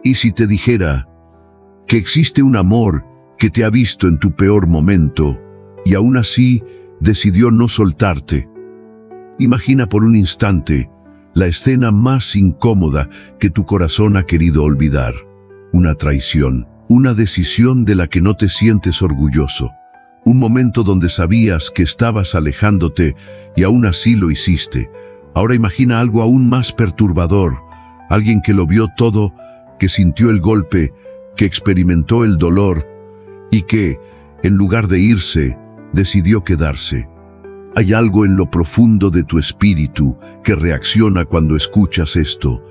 ¿Y si te dijera que existe un amor que te ha visto en tu peor momento y aún así decidió no soltarte? Imagina por un instante la escena más incómoda que tu corazón ha querido olvidar. Una traición, una decisión de la que no te sientes orgulloso. Un momento donde sabías que estabas alejándote y aún así lo hiciste. Ahora imagina algo aún más perturbador. Alguien que lo vio todo, que sintió el golpe, que experimentó el dolor y que, en lugar de irse, decidió quedarse. Hay algo en lo profundo de tu espíritu que reacciona cuando escuchas esto,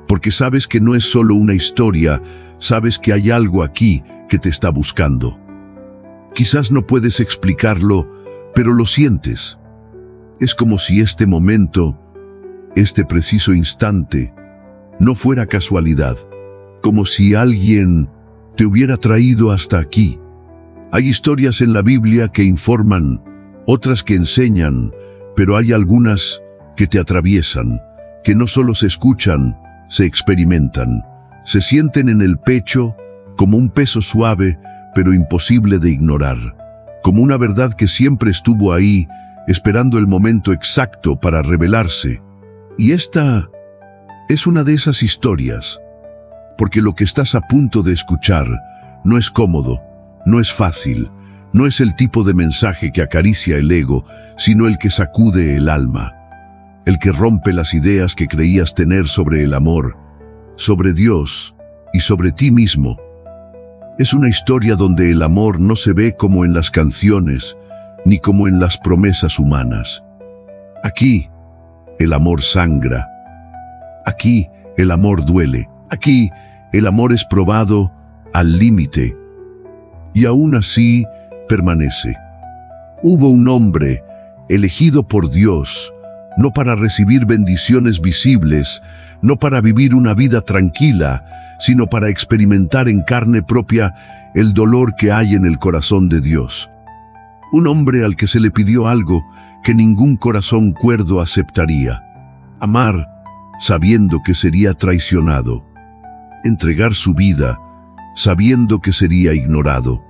porque sabes que no es solo una historia, sabes que hay algo aquí que te está buscando. Quizás no puedes explicarlo, pero lo sientes. Es como si este momento, este preciso instante, no fuera casualidad, como si alguien te hubiera traído hasta aquí. Hay historias en la Biblia que informan, otras que enseñan, pero hay algunas que te atraviesan, que no solo se escuchan, se experimentan, se sienten en el pecho como un peso suave, pero imposible de ignorar, como una verdad que siempre estuvo ahí, esperando el momento exacto para revelarse. Y esta es una de esas historias, porque lo que estás a punto de escuchar no es cómodo, no es fácil, no es el tipo de mensaje que acaricia el ego, sino el que sacude el alma, el que rompe las ideas que creías tener sobre el amor, sobre Dios y sobre ti mismo. Es una historia donde el amor no se ve como en las canciones, ni como en las promesas humanas. Aquí, el amor sangra. Aquí, el amor duele. Aquí, el amor es probado al límite. Y aún así, permanece. Hubo un hombre elegido por Dios, no para recibir bendiciones visibles, no para vivir una vida tranquila, sino para experimentar en carne propia el dolor que hay en el corazón de Dios. Un hombre al que se le pidió algo que ningún corazón cuerdo aceptaría: amar sabiendo que sería traicionado, entregar su vida sabiendo que sería ignorado,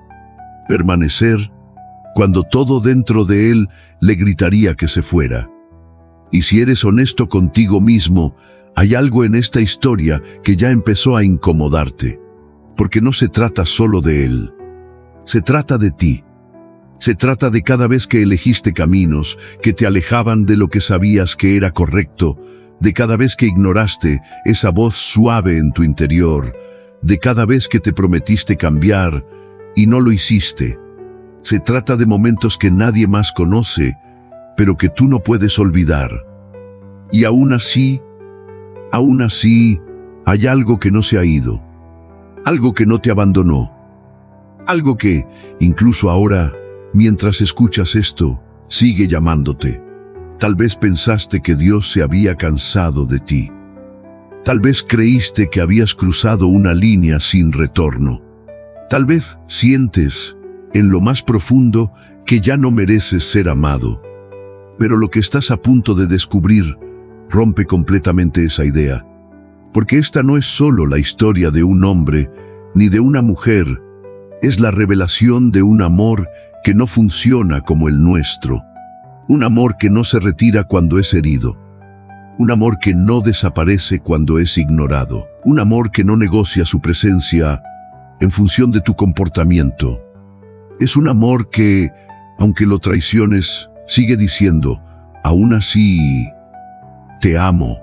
permanecer cuando todo dentro de él le gritaría que se fuera. Y si eres honesto contigo mismo, hay algo en esta historia que ya empezó a incomodarte, porque no se trata solo de él, se trata de ti. Se trata de cada vez que elegiste caminos que te alejaban de lo que sabías que era correcto, de cada vez que ignoraste esa voz suave en tu interior, de cada vez que te prometiste cambiar y no lo hiciste. Se trata de momentos que nadie más conoce, pero que tú no puedes olvidar. Y aún así, hay algo que no se ha ido, algo que no te abandonó, algo que, incluso ahora, mientras escuchas esto, sigue llamándote. Tal vez pensaste que Dios se había cansado de ti. Tal vez creíste que habías cruzado una línea sin retorno. Tal vez sientes, en lo más profundo, que ya no mereces ser amado. Pero lo que estás a punto de descubrir rompe completamente esa idea. Porque esta no es solo la historia de un hombre ni de una mujer, es la revelación de un amor que no funciona como el nuestro. Un amor que no se retira cuando es herido. Un amor que no desaparece cuando es ignorado. Un amor que no negocia su presencia en función de tu comportamiento. Es un amor que, aunque lo traiciones, sigue diciendo: aún así, te amo.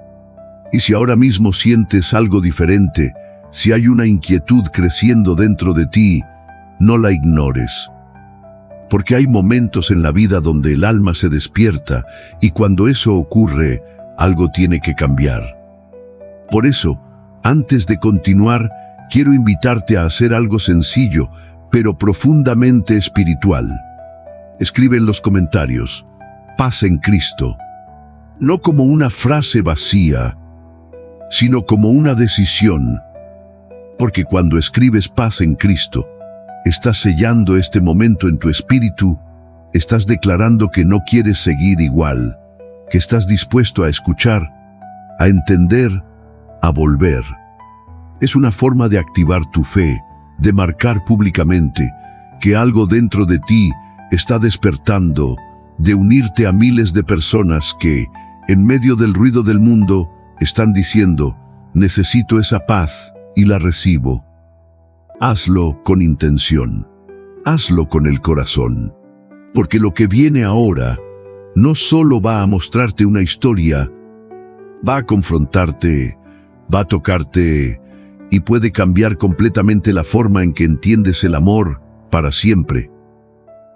Y si ahora mismo sientes algo diferente, si hay una inquietud creciendo dentro de ti, no la ignores. Porque hay momentos en la vida donde el alma se despierta y cuando eso ocurre, algo tiene que cambiar. Por eso, antes de continuar, quiero invitarte a hacer algo sencillo, pero profundamente espiritual. Escribe en los comentarios: paz en Cristo. No como una frase vacía, sino como una decisión. Porque cuando escribes paz en Cristo, estás sellando este momento en tu espíritu, estás declarando que no quieres seguir igual, que estás dispuesto a escuchar, a entender, a volver. Es una forma de activar tu fe, de marcar públicamente que algo dentro de ti está despertando, de unirte a miles de personas que, en medio del ruido del mundo, están diciendo: necesito esa paz y la recibo. Hazlo con intención. Hazlo con el corazón. Porque lo que viene ahora no solo va a mostrarte una historia, va a confrontarte, va a tocarte y puede cambiar completamente la forma en que entiendes el amor para siempre.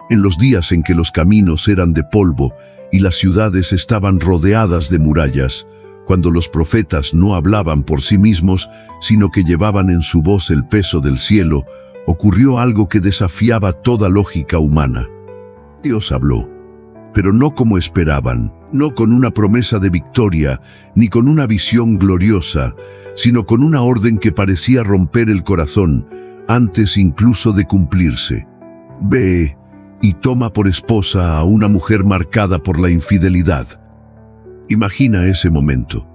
En los días en que los caminos eran de polvo y las ciudades estaban rodeadas de murallas, cuando los profetas no hablaban por sí mismos, sino que llevaban en su voz el peso del cielo, ocurrió algo que desafiaba toda lógica humana. Dios habló, pero no como esperaban, no con una promesa de victoria, ni con una visión gloriosa, sino con una orden que parecía romper el corazón, antes incluso de cumplirse. Ve y toma por esposa a una mujer marcada por la infidelidad. Imagina ese momento,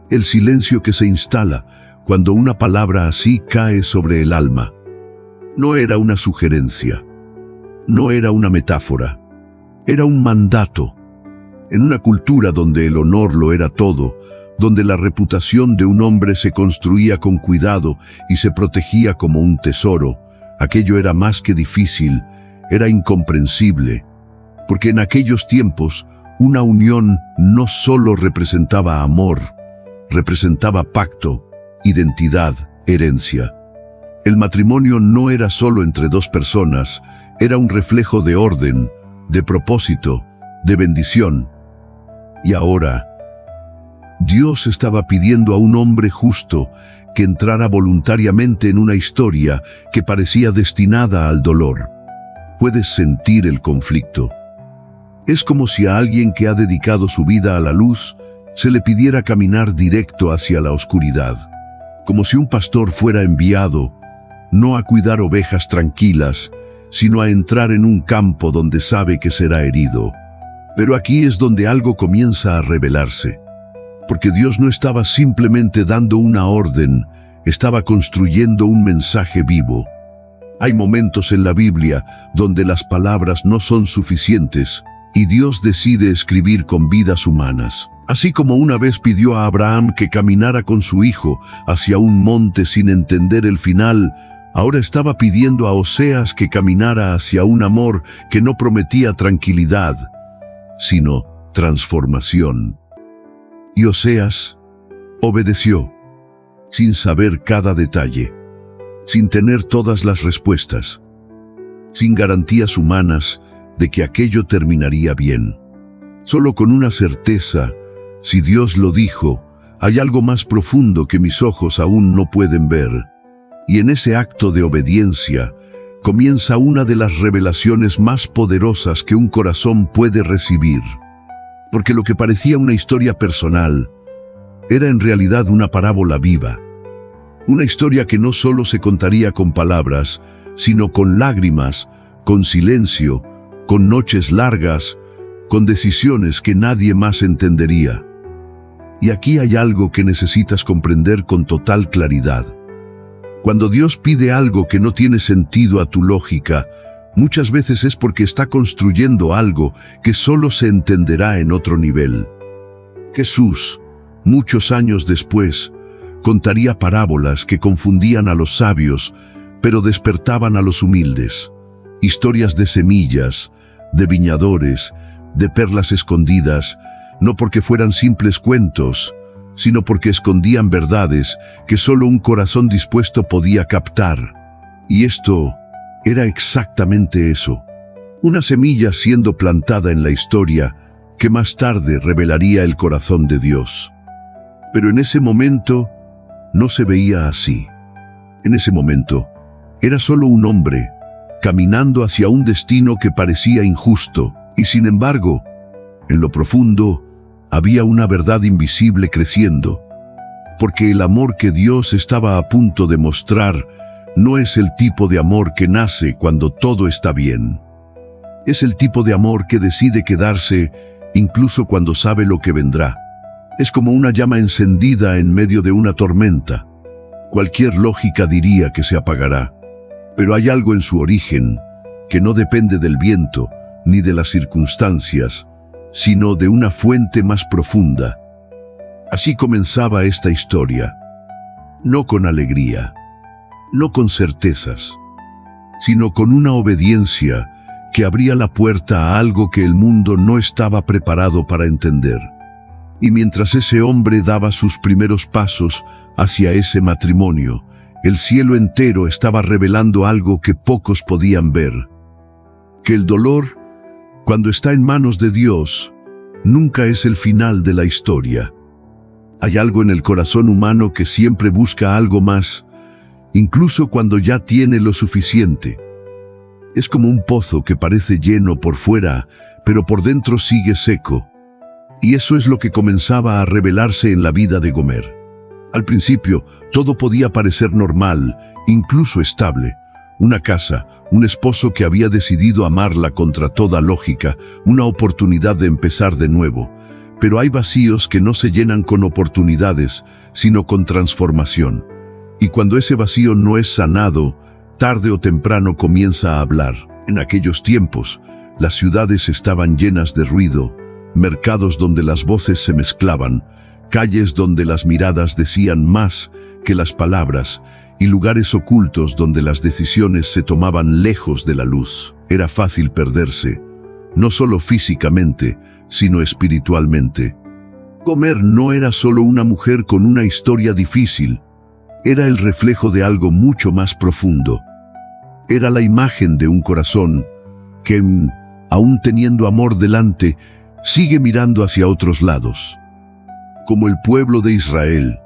el silencio que se instala cuando una palabra así cae sobre el alma. No era una sugerencia, no era una metáfora, era un mandato. En una cultura donde el honor lo era todo, donde la reputación de un hombre se construía con cuidado y se protegía como un tesoro, aquello era más que difícil, era incomprensible, porque en aquellos tiempos una unión no solo representaba amor, representaba pacto, identidad, herencia. El matrimonio no era solo entre dos personas, era un reflejo de orden, de propósito, de bendición. Y ahora, Dios estaba pidiendo a un hombre justo que entrara voluntariamente en una historia que parecía destinada al dolor. Puedes sentir el conflicto. Es como si a alguien que ha dedicado su vida a la luz se le pidiera caminar directo hacia la oscuridad. Como si un pastor fuera enviado, no a cuidar ovejas tranquilas, sino a entrar en un campo donde sabe que será herido. Pero aquí es donde algo comienza a revelarse. Porque Dios no estaba simplemente dando una orden, estaba construyendo un mensaje vivo. Hay momentos en la Biblia donde las palabras no son suficientes y Dios decide escribir con vidas humanas. Así como una vez pidió a Abraham que caminara con su hijo hacia un monte sin entender el final, ahora estaba pidiendo a Oseas que caminara hacia un amor que no prometía tranquilidad, sino transformación. Y Oseas obedeció, sin saber cada detalle, sin tener todas las respuestas, sin garantías humanas de que aquello terminaría bien. Solo con una certeza: si Dios lo dijo, hay algo más profundo que mis ojos aún no pueden ver. Y en ese acto de obediencia comienza una de las revelaciones más poderosas que un corazón puede recibir. Porque lo que parecía una historia personal era en realidad una parábola viva. Una historia que no solo se contaría con palabras, sino con lágrimas, con silencio, con noches largas, con decisiones que nadie más entendería. Y aquí hay algo que necesitas comprender con total claridad. Cuando Dios pide algo que no tiene sentido a tu lógica, muchas veces es porque está construyendo algo que solo se entenderá en otro nivel. Jesús, muchos años después, contaría parábolas que confundían a los sabios, pero despertaban a los humildes. Historias de semillas, de viñadores, de perlas escondidas, no porque fueran simples cuentos, sino porque escondían verdades que solo un corazón dispuesto podía captar. Y esto era exactamente eso. Una semilla siendo plantada en la historia que más tarde revelaría el corazón de Dios. Pero en ese momento no se veía así. En ese momento era solo un hombre caminando hacia un destino que parecía injusto, y sin embargo, en lo profundo, había una verdad invisible creciendo, porque el amor que Dios estaba a punto de mostrar no es el tipo de amor que nace cuando todo está bien. Es el tipo de amor que decide quedarse incluso cuando sabe lo que vendrá. Es como una llama encendida en medio de una tormenta. Cualquier lógica diría que se apagará, pero hay algo en su origen que no depende del viento ni de las circunstancias, sino de una fuente más profunda. Así comenzaba esta historia, no con alegría, no con certezas, sino con una obediencia que abría la puerta a algo que el mundo no estaba preparado para entender. Y mientras ese hombre daba sus primeros pasos hacia ese matrimonio, el cielo entero estaba revelando algo que pocos podían ver: que el dolor, cuando está en manos de Dios, nunca es el final de la historia. Hay algo en el corazón humano que siempre busca algo más, incluso cuando ya tiene lo suficiente. Es como un pozo que parece lleno por fuera, pero por dentro sigue seco. Y eso es lo que comenzaba a revelarse en la vida de Gomer. Al principio, todo podía parecer normal, incluso estable. Una casa, un esposo que había decidido amarla contra toda lógica, una oportunidad de empezar de nuevo. Pero hay vacíos que no se llenan con oportunidades, sino con transformación. Y cuando ese vacío no es sanado, tarde o temprano comienza a hablar. En aquellos tiempos, las ciudades estaban llenas de ruido, mercados donde las voces se mezclaban, calles donde las miradas decían más que las palabras, y lugares ocultos donde las decisiones se tomaban lejos de la luz. Era fácil perderse, no solo físicamente, sino espiritualmente. Gomer no era solo una mujer con una historia difícil, era el reflejo de algo mucho más profundo. Era la imagen de un corazón que, aún teniendo amor delante, sigue mirando hacia otros lados. Como el pueblo de Israel,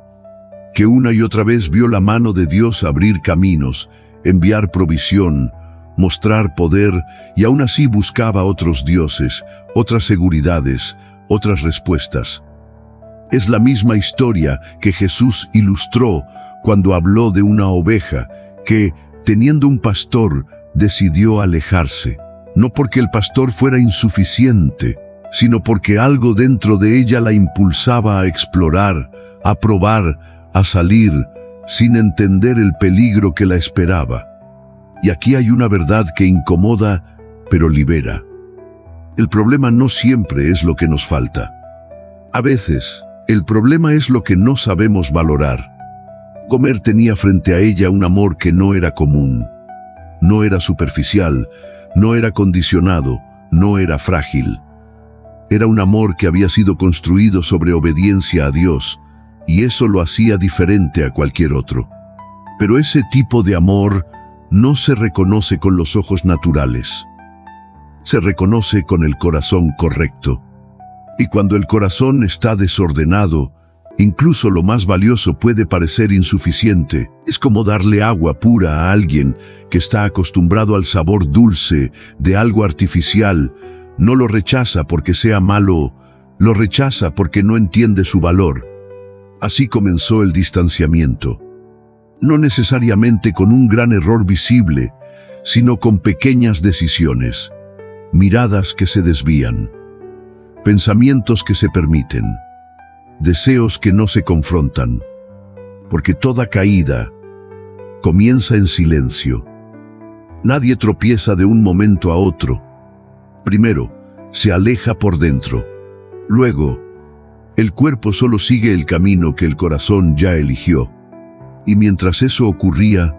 que una y otra vez vio la mano de Dios abrir caminos, enviar provisión, mostrar poder, y aún así buscaba otros dioses, otras seguridades, otras respuestas. Es la misma historia que Jesús ilustró cuando habló de una oveja que, teniendo un pastor, decidió alejarse. No porque el pastor fuera insuficiente, sino porque algo dentro de ella la impulsaba a explorar, a probar, a salir, sin entender el peligro que la esperaba. Y aquí hay una verdad que incomoda, pero libera. El problema no siempre es lo que nos falta. A veces, el problema es lo que no sabemos valorar. Gomer tenía frente a ella un amor que no era común. No era superficial, no era condicionado, no era frágil. Era un amor que había sido construido sobre obediencia a Dios, y eso lo hacía diferente a cualquier otro. Pero ese tipo de amor no se reconoce con los ojos naturales. Se reconoce con el corazón correcto. Y cuando el corazón está desordenado, incluso lo más valioso puede parecer insuficiente. Es como darle agua pura a alguien que está acostumbrado al sabor dulce de algo artificial. No lo rechaza porque sea malo, lo rechaza porque no entiende su valor. Así comenzó el distanciamiento. No necesariamente con un gran error visible, sino con pequeñas decisiones, miradas que se desvían, pensamientos que se permiten, deseos que no se confrontan, porque toda caída comienza en silencio. Nadie tropieza de un momento a otro. Primero, se aleja por dentro. Luego, el cuerpo solo sigue el camino que el corazón ya eligió. Y mientras eso ocurría,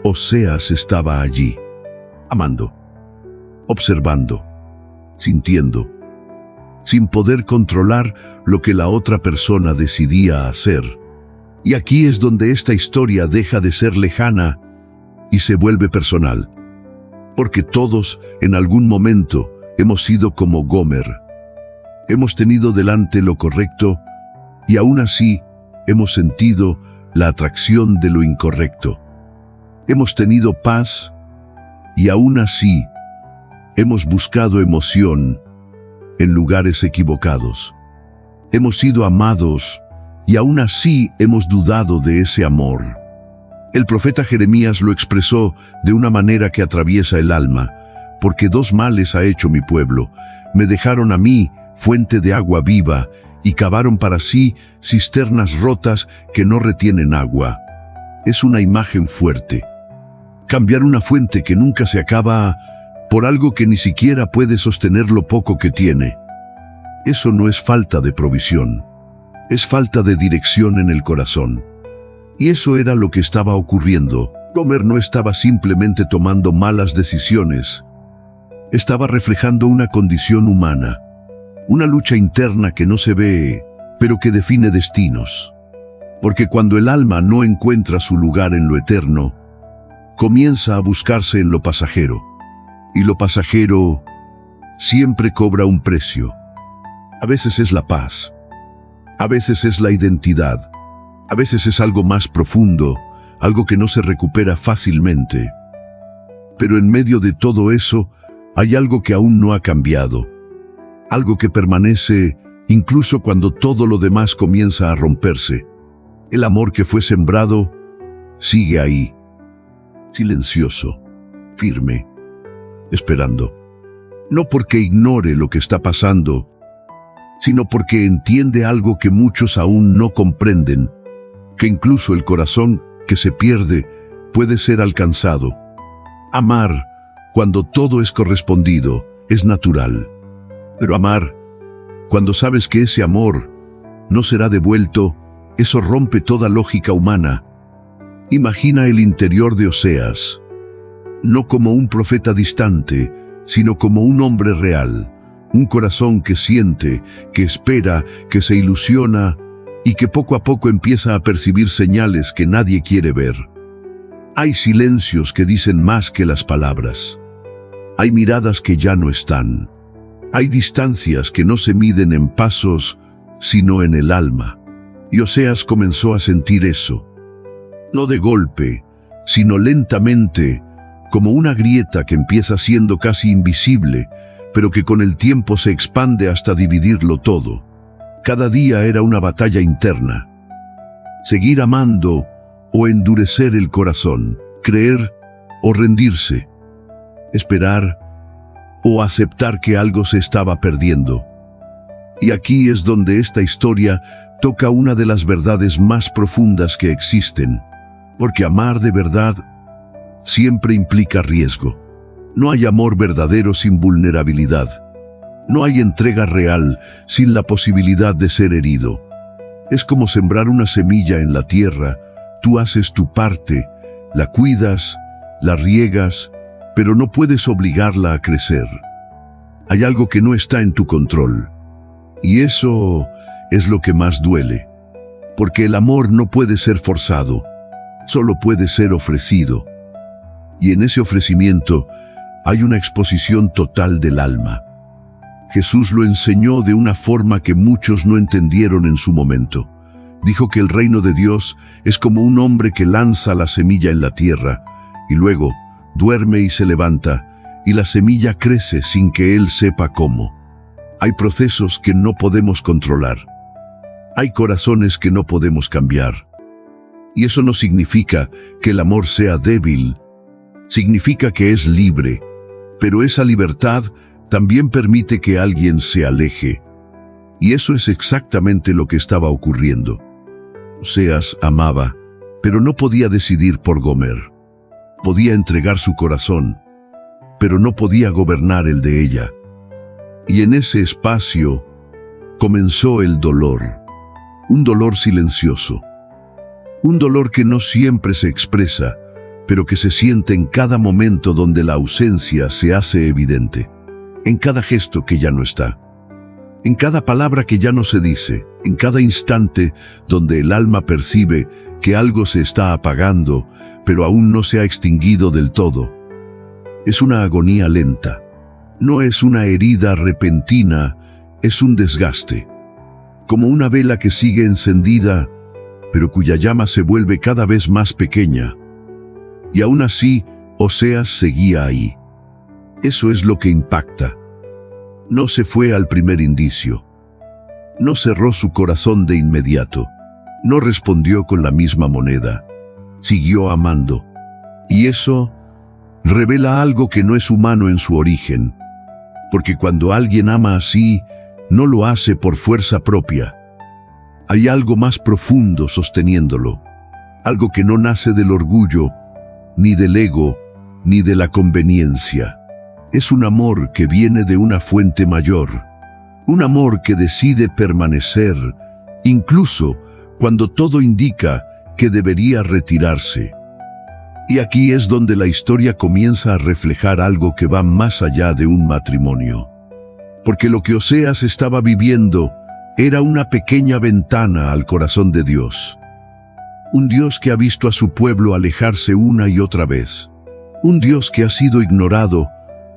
Oseas estaba allí, amando, observando, sintiendo, sin poder controlar lo que la otra persona decidía hacer. Y aquí es donde esta historia deja de ser lejana y se vuelve personal. Porque todos, en algún momento, hemos sido como Gomer. Hemos tenido delante lo correcto y aún así hemos sentido la atracción de lo incorrecto. Hemos tenido paz y aún así hemos buscado emoción en lugares equivocados. Hemos sido amados y aún así hemos dudado de ese amor. El profeta Jeremías lo expresó de una manera que atraviesa el alma. Porque dos males ha hecho mi pueblo. Me dejaron a mí fuente de agua viva y cavaron para sí cisternas rotas que no retienen agua. es una imagen fuerte. Cambiar una fuente que nunca se acaba por algo que ni siquiera puede sostener lo poco que tiene. Eso no es falta de provisión, es falta de dirección en el corazón. Y eso era lo que estaba ocurriendo. Gomer no estaba simplemente tomando malas decisiones, estaba reflejando una condición humana, una lucha interna que no se ve, pero que define destinos. Porque cuando el alma no encuentra su lugar en lo eterno, comienza a buscarse en lo pasajero. Y lo pasajero siempre cobra un precio. A veces es la paz, a veces es la identidad, a veces es algo más profundo, algo que no se recupera fácilmente. Pero en medio de todo eso, hay algo que aún no ha cambiado. Algo que permanece incluso cuando todo lo demás comienza a romperse. El amor que fue sembrado sigue ahí, silencioso, firme, esperando. No porque ignore lo que está pasando, sino porque entiende algo que muchos aún no comprenden, que incluso el corazón que se pierde puede ser alcanzado. Amar, cuando todo es correspondido, es natural. Pero amar, cuando sabes que ese amor no será devuelto, eso rompe toda lógica humana. Imagina el interior de Oseas, no como un profeta distante, sino como un hombre real, un corazón que siente, que espera, que se ilusiona y que poco a poco empieza a percibir señales que nadie quiere ver. Hay silencios que dicen más que las palabras. Hay miradas que ya no están. Hay distancias que no se miden en pasos, sino en el alma. Y Oseas comenzó a sentir eso. No de golpe, sino lentamente, como una grieta que empieza siendo casi invisible, pero que con el tiempo se expande hasta dividirlo todo. Cada día era una batalla interna. Seguir amando o endurecer el corazón, creer o rendirse, esperar o aceptar que algo se estaba perdiendo. Y aquí es donde esta historia toca una de las verdades más profundas que existen, porque amar de verdad siempre implica riesgo. No hay amor verdadero sin vulnerabilidad. No hay entrega real sin la posibilidad de ser herido. Es como sembrar una semilla en la tierra. Tú haces tu parte, la cuidas, la riegas, pero no puedes obligarla a crecer. Hay algo que no está en tu control. Y eso es lo que más duele. Porque el amor no puede ser forzado, solo puede ser ofrecido. Y en ese ofrecimiento hay una exposición total del alma. Jesús lo enseñó de una forma que muchos no entendieron en su momento. Dijo que el reino de Dios es como un hombre que lanza la semilla en la tierra y luego duerme y se levanta, y la semilla crece sin que él sepa cómo. Hay procesos que no podemos controlar. Hay corazones que no podemos cambiar. Y eso no significa que el amor sea débil. Significa que es libre. Pero esa libertad también permite que alguien se aleje. Y eso es exactamente lo que estaba ocurriendo. Oseas amaba, pero no podía decidir por Gomer. Podía entregar su corazón, pero no podía gobernar el de ella. Y en ese espacio comenzó el dolor. Un dolor silencioso. Un dolor que no siempre se expresa, pero que se siente en cada momento donde la ausencia se hace evidente. En cada gesto que ya no está. En cada palabra que ya no se dice. En cada instante donde el alma percibe que algo se está apagando, pero aún no se ha extinguido del todo. Es una agonía lenta. No es una herida repentina, es un desgaste. Como una vela que sigue encendida, pero cuya llama se vuelve cada vez más pequeña. Y aún así, Oseas seguía ahí. Eso es lo que impacta. No se fue al primer indicio. No cerró su corazón de inmediato. No respondió con la misma moneda. Siguió amando. Y eso revela algo que no es humano en su origen. Porque cuando alguien ama así, no lo hace por fuerza propia. Hay algo más profundo sosteniéndolo. algo que no nace del orgullo, ni del ego, ni de la conveniencia. Es un amor que viene de una fuente mayor, un amor que decide permanecer, incluso cuando todo indica que debería retirarse. Y aquí es donde la historia comienza a reflejar algo que va más allá de un matrimonio. Porque lo que Oseas estaba viviendo era una pequeña ventana al corazón de Dios. Un Dios que ha visto a su pueblo alejarse una y otra vez. Un Dios que ha sido ignorado,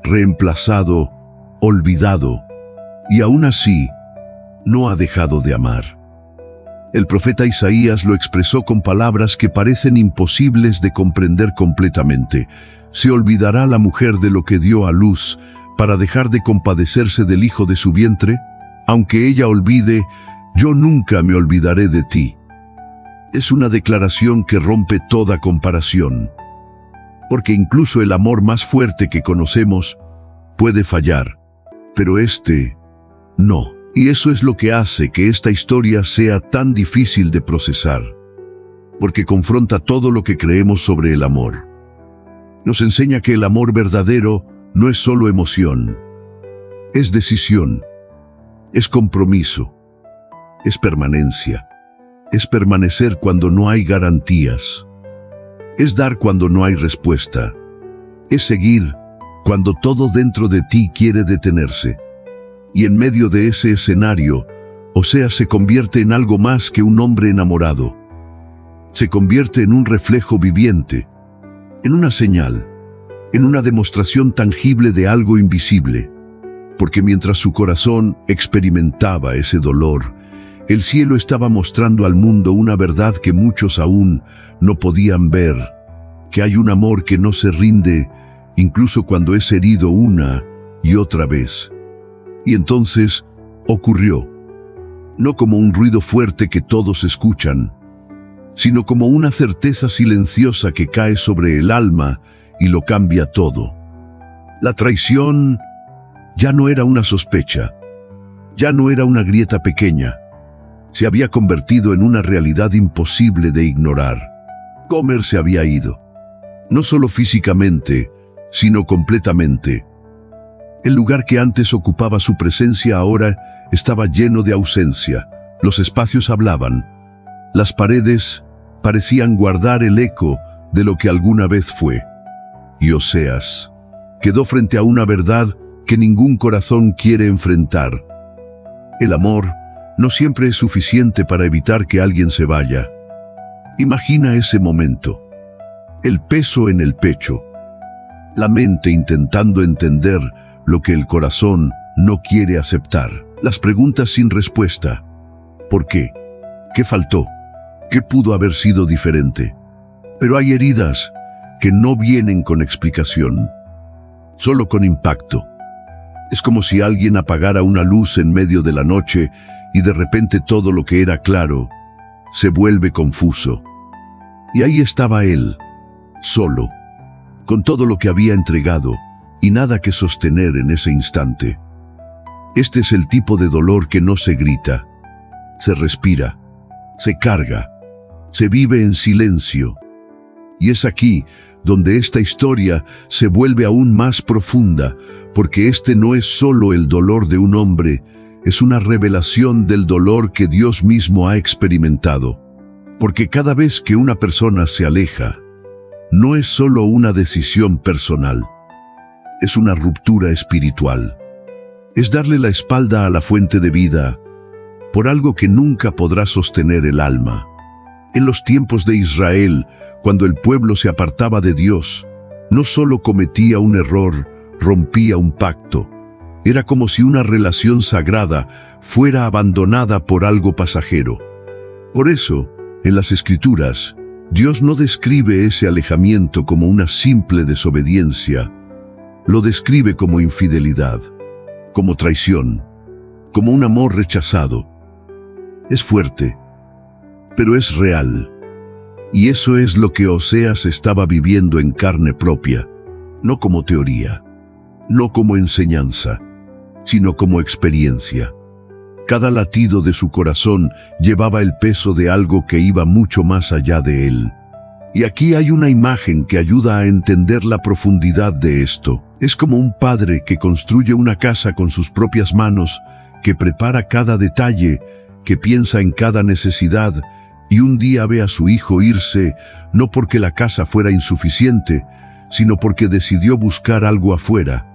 reemplazado, olvidado, y aún así no ha dejado de amar. El profeta Isaías lo expresó con palabras que parecen imposibles de comprender completamente. ¿Se olvidará la mujer de lo que dio a luz para dejar de compadecerse del hijo de su vientre? Aunque ella olvide, yo nunca me olvidaré de ti. Es una declaración que rompe toda comparación. Porque incluso el amor más fuerte que conocemos puede fallar, pero este no. Y eso es lo que hace que esta historia sea tan difícil de procesar, porque confronta todo lo que creemos sobre el amor. Nos enseña que el amor verdadero no es solo emoción, es decisión, es compromiso, es permanencia, es permanecer cuando no hay garantías, es dar cuando no hay respuesta, es seguir cuando todo dentro de ti quiere detenerse. Y en medio de ese escenario, Oseas se convierte en algo más que un hombre enamorado. Se convierte en un reflejo viviente, en una señal, en una demostración tangible de algo invisible. Porque mientras su corazón experimentaba ese dolor, el cielo estaba mostrando al mundo una verdad que muchos aún no podían ver, que hay un amor que no se rinde, incluso cuando es herido una y otra vez. Y entonces ocurrió, no como un ruido fuerte que todos escuchan, sino como una certeza silenciosa que cae sobre el alma y lo cambia todo. La traición ya no era una sospecha, ya no era una grieta pequeña, se había convertido en una realidad imposible de ignorar. Gomer se había ido, no solo físicamente, sino completamente. El lugar que antes ocupaba su presencia ahora estaba lleno de ausencia. Los espacios hablaban. Las paredes parecían guardar el eco de lo que alguna vez fue. Y Oseas quedó frente a una verdad que ningún corazón quiere enfrentar. El amor no siempre es suficiente para evitar que alguien se vaya. Imagina ese momento. El peso en el pecho. La mente intentando entender lo que el corazón no quiere aceptar. Las preguntas sin respuesta. ¿Por qué? ¿Qué faltó? ¿Qué pudo haber sido diferente? Pero hay heridas que no vienen con explicación, solo con impacto. Es como si alguien apagara una luz en medio de la noche y de repente todo lo que era claro se vuelve confuso. Y ahí estaba él, solo, con todo lo que había entregado, y nada que sostener en ese instante. Este es el tipo de dolor que no se grita, se respira, se carga, se vive en silencio. Y es aquí donde esta historia se vuelve aún más profunda, porque este no es solo el dolor de un hombre, es una revelación del dolor que Dios mismo ha experimentado. Porque cada vez que una persona se aleja, no es solo una decisión personal, es una ruptura espiritual. Es darle la espalda a la fuente de vida por algo que nunca podrá sostener el alma. En los tiempos de Israel, cuando el pueblo se apartaba de Dios, no solo cometía un error, rompía un pacto. Era como si una relación sagrada fuera abandonada por algo pasajero. Por eso, en las Escrituras, Dios no describe ese alejamiento como una simple desobediencia, lo describe como infidelidad, como traición, como un amor rechazado. Es fuerte, pero es real. Y eso es lo que Oseas estaba viviendo en carne propia, no como teoría, no como enseñanza, sino como experiencia. Cada latido de su corazón llevaba el peso de algo que iba mucho más allá de él. Y aquí hay una imagen que ayuda a entender la profundidad de esto. Es como un padre que construye una casa con sus propias manos, que prepara cada detalle, que piensa en cada necesidad, y un día ve a su hijo irse, no porque la casa fuera insuficiente, sino porque decidió buscar algo afuera.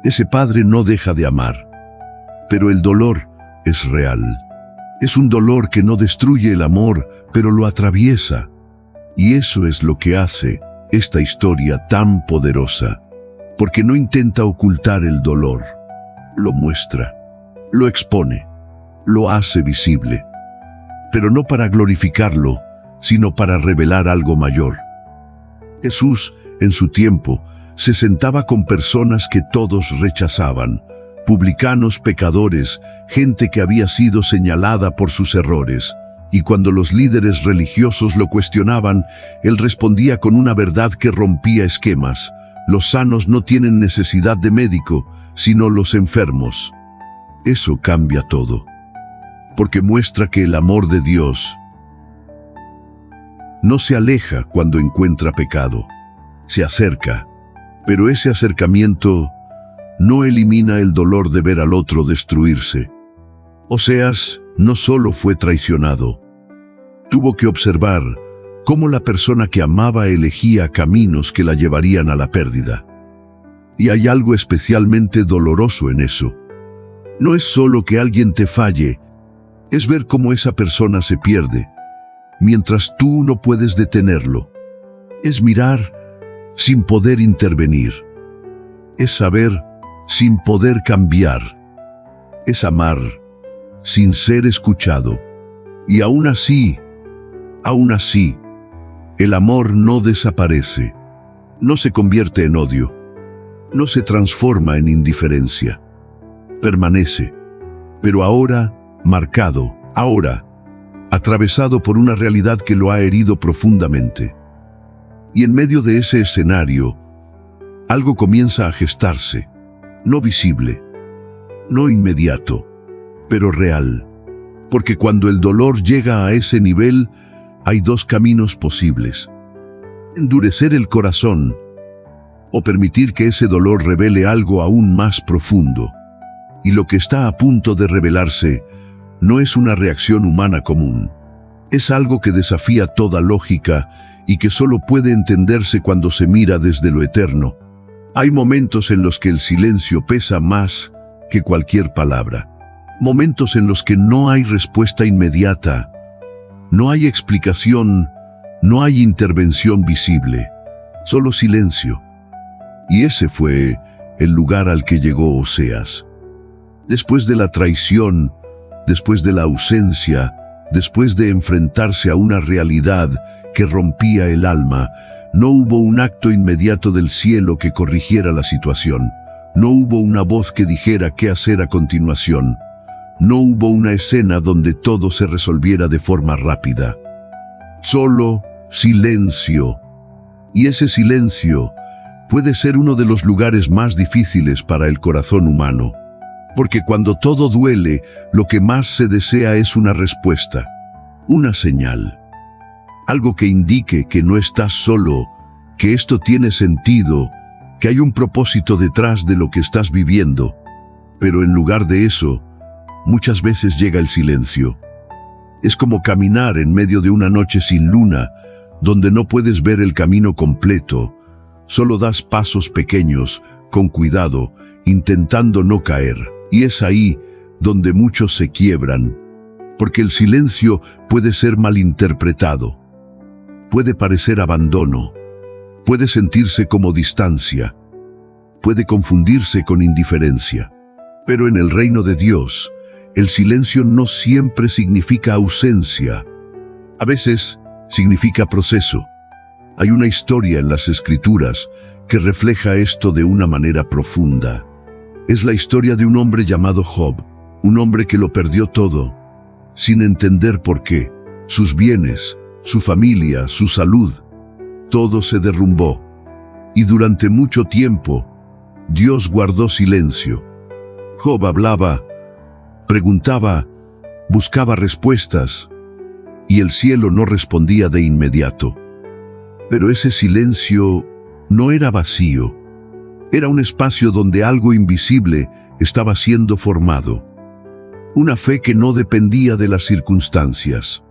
Ese padre no deja de amar. Pero el dolor es real. Es un dolor que no destruye el amor, pero lo atraviesa. Y eso es lo que hace esta historia tan poderosa. Porque no intenta ocultar el dolor. Lo muestra, lo expone, lo hace visible. Pero no para glorificarlo, sino para revelar algo mayor. Jesús, en su tiempo, se sentaba con personas que todos rechazaban, publicanos, pecadores, gente que había sido señalada por sus errores. Y cuando los líderes religiosos lo cuestionaban, él respondía con una verdad que rompía esquemas. Los sanos no tienen necesidad de médico, sino los enfermos. Eso cambia todo, porque muestra que el amor de Dios no se aleja cuando encuentra pecado, se acerca, pero ese acercamiento no elimina el dolor de ver al otro destruirse. Oseas no solo fue traicionado, tuvo que observar cómo la persona que amaba elegía caminos que la llevarían a la pérdida. Y hay algo especialmente doloroso en eso. No es solo que alguien te falle, es ver cómo esa persona se pierde, mientras tú no puedes detenerlo. Es mirar sin poder intervenir. Es saber sin poder cambiar. Es amar sin ser escuchado. Y aún así, el amor no desaparece, no se convierte en odio, no se transforma en indiferencia. Permanece, pero ahora marcado, ahora atravesado por una realidad que lo ha herido profundamente. Y en medio de ese escenario, algo comienza a gestarse, no visible, no inmediato, pero real. Porque cuando el dolor llega a ese nivel, hay dos caminos posibles: endurecer el corazón o permitir que ese dolor revele algo aún más profundo. Y lo que está a punto de revelarse no es una reacción humana común. Es algo que desafía toda lógica y que solo puede entenderse cuando se mira desde lo eterno. Hay momentos en los que el silencio pesa más que cualquier palabra. Momentos en los que no hay respuesta inmediata, no hay explicación, no hay intervención visible, solo silencio. Y ese fue el lugar al que llegó Oseas. Después de la traición, después de la ausencia, después de enfrentarse a una realidad que rompía el alma, no hubo un acto inmediato del cielo que corrigiera la situación. No hubo una voz que dijera qué hacer a continuación. No hubo una escena donde todo se resolviera de forma rápida. Solo silencio. Y ese silencio puede ser uno de los lugares más difíciles para el corazón humano. Porque cuando todo duele, lo que más se desea es una respuesta, una señal. Algo que indique que no estás solo, que esto tiene sentido, que hay un propósito detrás de lo que estás viviendo. Pero en lugar de eso, muchas veces llega el silencio. Es como caminar en medio de una noche sin luna, donde no puedes ver el camino completo. Solo das pasos pequeños, con cuidado, intentando no caer. Y es ahí donde muchos se quiebran, porque el silencio puede ser malinterpretado. Puede parecer abandono, puede sentirse como distancia, puede confundirse con indiferencia. Pero en el reino de Dios, el silencio no siempre significa ausencia. A veces significa proceso. Hay una historia en las Escrituras que refleja esto de una manera profunda. Es la historia de un hombre llamado Job, un hombre que lo perdió todo, sin entender por qué. Sus bienes, su familia, su salud, todo se derrumbó. Y durante mucho tiempo, Dios guardó silencio. Job hablaba, preguntaba, buscaba respuestas, y el cielo no respondía de inmediato. Pero ese silencio no era vacío. Era un espacio donde algo invisible estaba siendo formado. Una fe que no dependía de las circunstancias.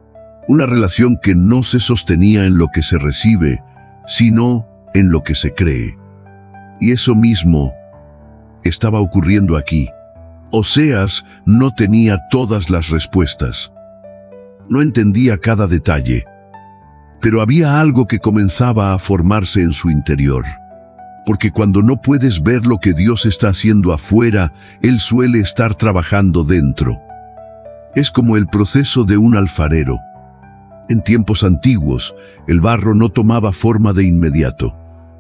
Una relación que no se sostenía en lo que se recibe, sino en lo que se cree. Y eso mismo estaba ocurriendo aquí. Oseas no tenía todas las respuestas. No entendía cada detalle. Pero había algo que comenzaba a formarse en su interior. Porque cuando no puedes ver lo que Dios está haciendo afuera, Él suele estar trabajando dentro. Es como el proceso de un alfarero. En tiempos antiguos, el barro no tomaba forma de inmediato.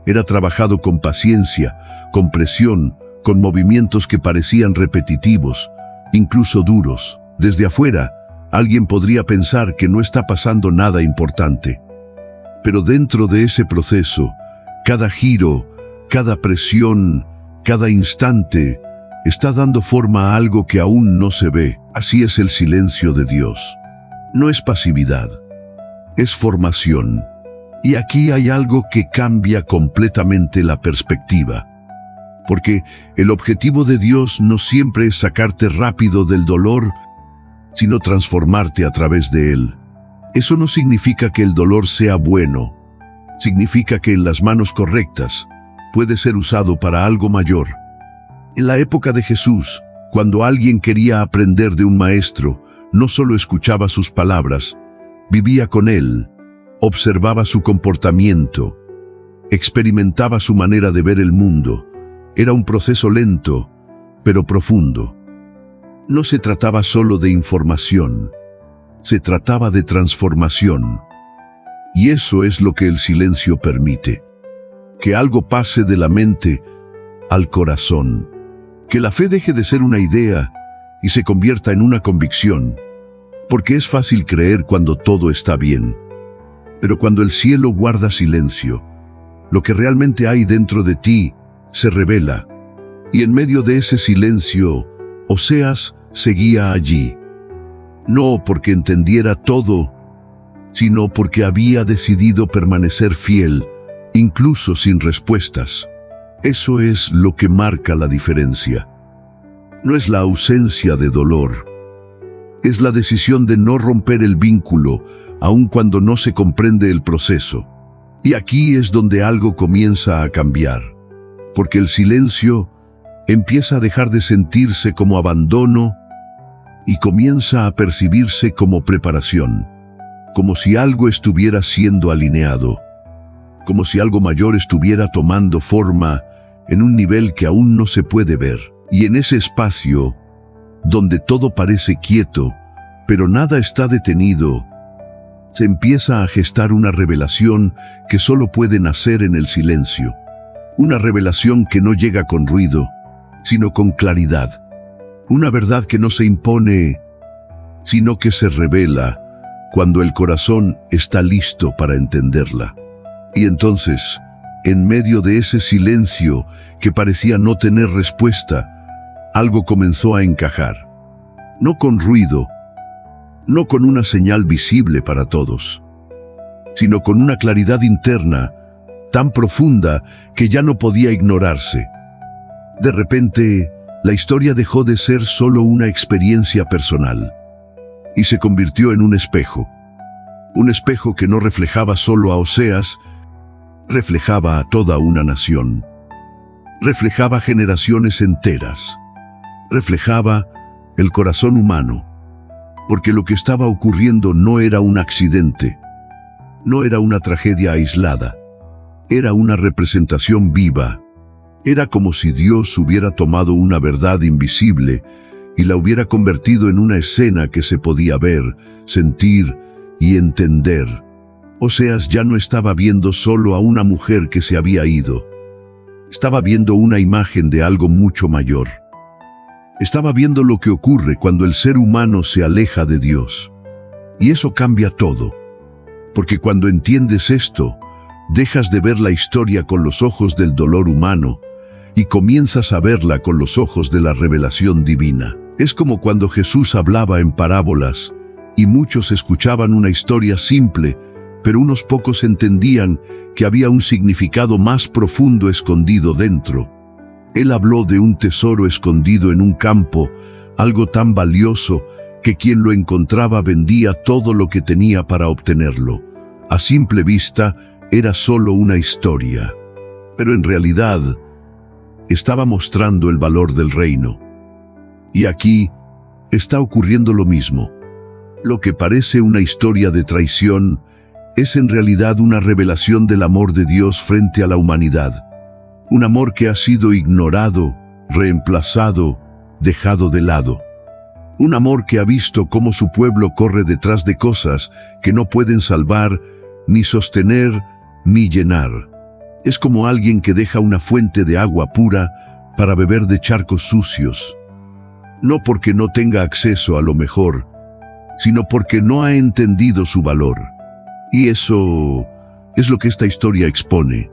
Era trabajado con paciencia, con presión, con movimientos que parecían repetitivos, incluso duros. Desde afuera, alguien podría pensar que no está pasando nada importante. Pero dentro de ese proceso, cada giro, cada presión, cada instante, está dando forma a algo que aún no se ve. Así es el silencio de Dios. No es pasividad, es formación. Y aquí hay algo que cambia completamente la perspectiva. Porque el objetivo de Dios no siempre es sacarte rápido del dolor, sino transformarte a través de él. Eso no significa que el dolor sea bueno. Significa que en las manos correctas puede ser usado para algo mayor. En la época de Jesús, cuando alguien quería aprender de un maestro, no solo escuchaba sus palabras, vivía con él, observaba su comportamiento, experimentaba su manera de ver el mundo. Era un proceso lento, pero profundo. No se trataba solo de información, se trataba de transformación. Y eso es lo que el silencio permite. Que algo pase de la mente al corazón. Que la fe deje de ser una idea y se convierta en una convicción. Porque es fácil creer cuando todo está bien. Pero cuando el cielo guarda silencio, lo que realmente hay dentro de ti se revela. Y en medio de ese silencio, Oseas seguía allí. No porque entendiera todo, sino porque había decidido permanecer fiel, incluso sin respuestas. Eso es lo que marca la diferencia. No es la ausencia de dolor. Es la decisión de no romper el vínculo, aun cuando no se comprende el proceso. Y aquí es donde algo comienza a cambiar. Porque el silencio empieza a dejar de sentirse como abandono y comienza a percibirse como preparación. Como si algo estuviera siendo alineado. Como si algo mayor estuviera tomando forma en un nivel que aún no se puede ver. Y en ese espacio, donde todo parece quieto, pero nada está detenido, se empieza a gestar una revelación que solo puede nacer en el silencio. Una revelación que no llega con ruido, sino con claridad. Una verdad que no se impone, sino que se revela cuando el corazón está listo para entenderla. Y entonces, en medio de ese silencio que parecía no tener respuesta, algo comenzó a encajar. No con ruido, no con una señal visible para todos, sino con una claridad interna tan profunda que ya no podía ignorarse. De repente, la historia dejó de ser solo una experiencia personal y se convirtió en un espejo. Un espejo que no reflejaba solo a Oseas, reflejaba a toda una nación. Reflejaba generaciones enteras. Reflejaba el corazón humano. Porque lo que estaba ocurriendo no era un accidente. No era una tragedia aislada. Era una representación viva. Era como si Dios hubiera tomado una verdad invisible y la hubiera convertido en una escena que se podía ver, sentir y entender. Oseas ya no estaba viendo solo a una mujer que se había ido. Estaba viendo una imagen de algo mucho mayor. Estaba viendo lo que ocurre cuando el ser humano se aleja de Dios. Y eso cambia todo. Porque cuando entiendes esto, dejas de ver la historia con los ojos del dolor humano y comienzas a verla con los ojos de la revelación divina. Es como cuando Jesús hablaba en parábolas y muchos escuchaban una historia simple, pero unos pocos entendían que había un significado más profundo escondido dentro. Él habló de un tesoro escondido en un campo, algo tan valioso que quien lo encontraba vendía todo lo que tenía para obtenerlo. A simple vista, era solo una historia, pero en realidad estaba mostrando el valor del reino. Y aquí está ocurriendo lo mismo. Lo que parece una historia de traición es en realidad una revelación del amor de Dios frente a la humanidad. Un amor que ha sido ignorado, reemplazado, dejado de lado. Un amor que ha visto cómo su pueblo corre detrás de cosas que no pueden salvar, ni sostener, ni llenar. Es como alguien que deja una fuente de agua pura para beber de charcos sucios. No porque no tenga acceso a lo mejor, sino porque no ha entendido su valor. Y eso es lo que esta historia expone.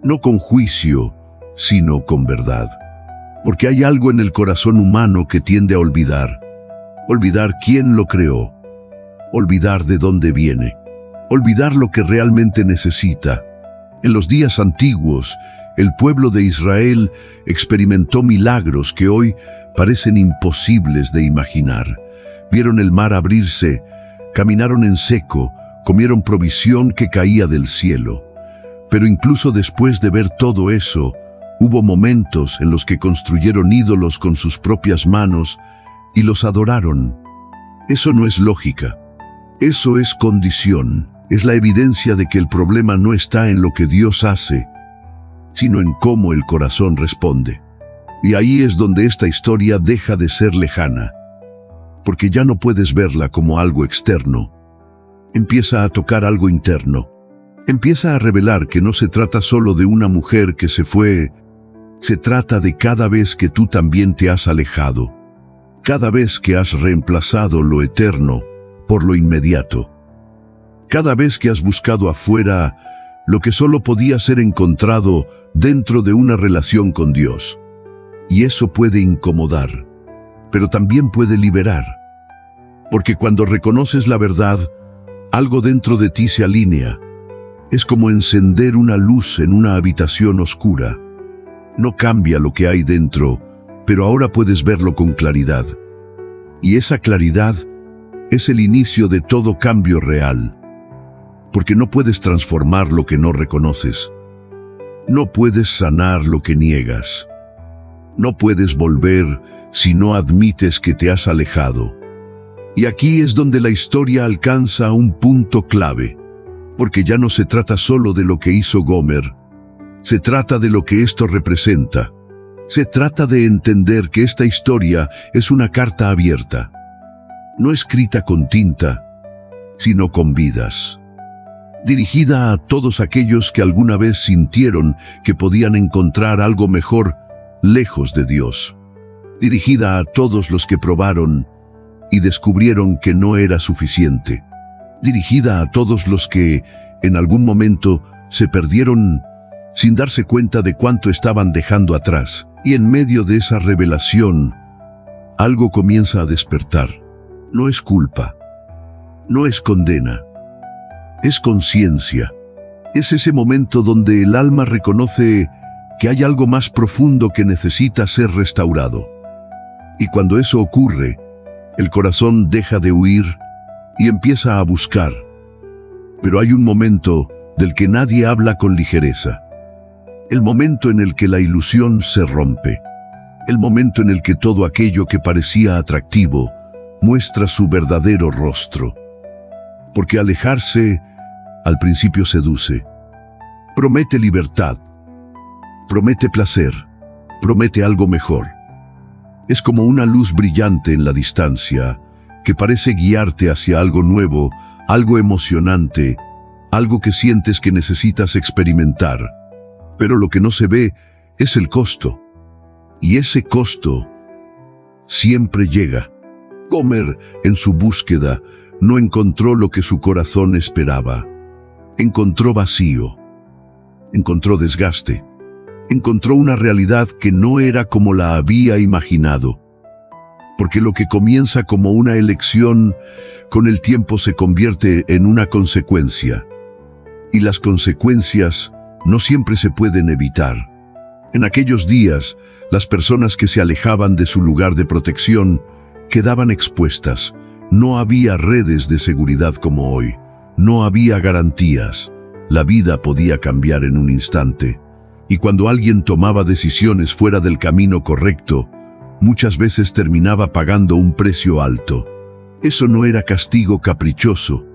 No con juicio, sino con verdad. Porque hay algo en el corazón humano que tiende a olvidar. Olvidar quién lo creó. Olvidar de dónde viene. Olvidar lo que realmente necesita. En los días antiguos, el pueblo de Israel experimentó milagros que hoy parecen imposibles de imaginar. Vieron el mar abrirse, caminaron en seco, comieron provisión que caía del cielo. Pero incluso después de ver todo eso, hubo momentos en los que construyeron ídolos con sus propias manos y los adoraron. Eso no es lógica. Eso es condición. Es la evidencia de que el problema no está en lo que Dios hace, sino en cómo el corazón responde. Y ahí es donde esta historia deja de ser lejana, porque ya no puedes verla como algo externo. Empieza a tocar algo interno. Empieza a revelar que no se trata solo de una mujer que se fue, se trata de cada vez que tú también te has alejado, cada vez que has reemplazado lo eterno por lo inmediato, cada vez que has buscado afuera lo que solo podía ser encontrado dentro de una relación con Dios. Y eso puede incomodar, pero también puede liberar, porque cuando reconoces la verdad, algo dentro de ti se alinea. Es como encender una luz en una habitación oscura. No cambia lo que hay dentro, pero ahora puedes verlo con claridad. Y esa claridad es el inicio de todo cambio real. Porque no puedes transformar lo que no reconoces. No puedes sanar lo que niegas. No puedes volver si no admites que te has alejado. Y aquí es donde la historia alcanza un punto clave. Porque ya no se trata solo de lo que hizo Gomer. Se trata de lo que esto representa. Se trata de entender que esta historia es una carta abierta. No escrita con tinta, sino con vidas. Dirigida a todos aquellos que alguna vez sintieron que podían encontrar algo mejor lejos de Dios. Dirigida a todos los que probaron y descubrieron que no era suficiente. Dirigida a todos los que, en algún momento, se perdieron sin darse cuenta de cuánto estaban dejando atrás. Y en medio de esa revelación, algo comienza a despertar. No es culpa, no es condena, es conciencia. Es ese momento donde el alma reconoce que hay algo más profundo que necesita ser restaurado. Y cuando eso ocurre, el corazón deja de huir y empieza a buscar. Pero hay un momento del que nadie habla con ligereza. El momento en el que la ilusión se rompe. El momento en el que todo aquello que parecía atractivo muestra su verdadero rostro. Porque alejarse al principio seduce. Promete libertad. Promete placer. Promete algo mejor. Es como una luz brillante en la distancia que parece guiarte hacia algo nuevo, algo emocionante, algo que sientes que necesitas experimentar. Pero lo que no se ve es el costo. Y ese costo siempre llega. Gomer, en su búsqueda, no encontró lo que su corazón esperaba. Encontró vacío. Encontró desgaste. Encontró una realidad que no era como la había imaginado. porque lo que comienza como una elección, con el tiempo se convierte en una consecuencia. Y las consecuencias no siempre se pueden evitar. En aquellos días, las personas que se alejaban de su lugar de protección quedaban expuestas. No había redes de seguridad como hoy. No había garantías. La vida podía cambiar en un instante. Y cuando alguien tomaba decisiones fuera del camino correcto, muchas veces terminaba pagando un precio alto. Eso no era castigo caprichoso.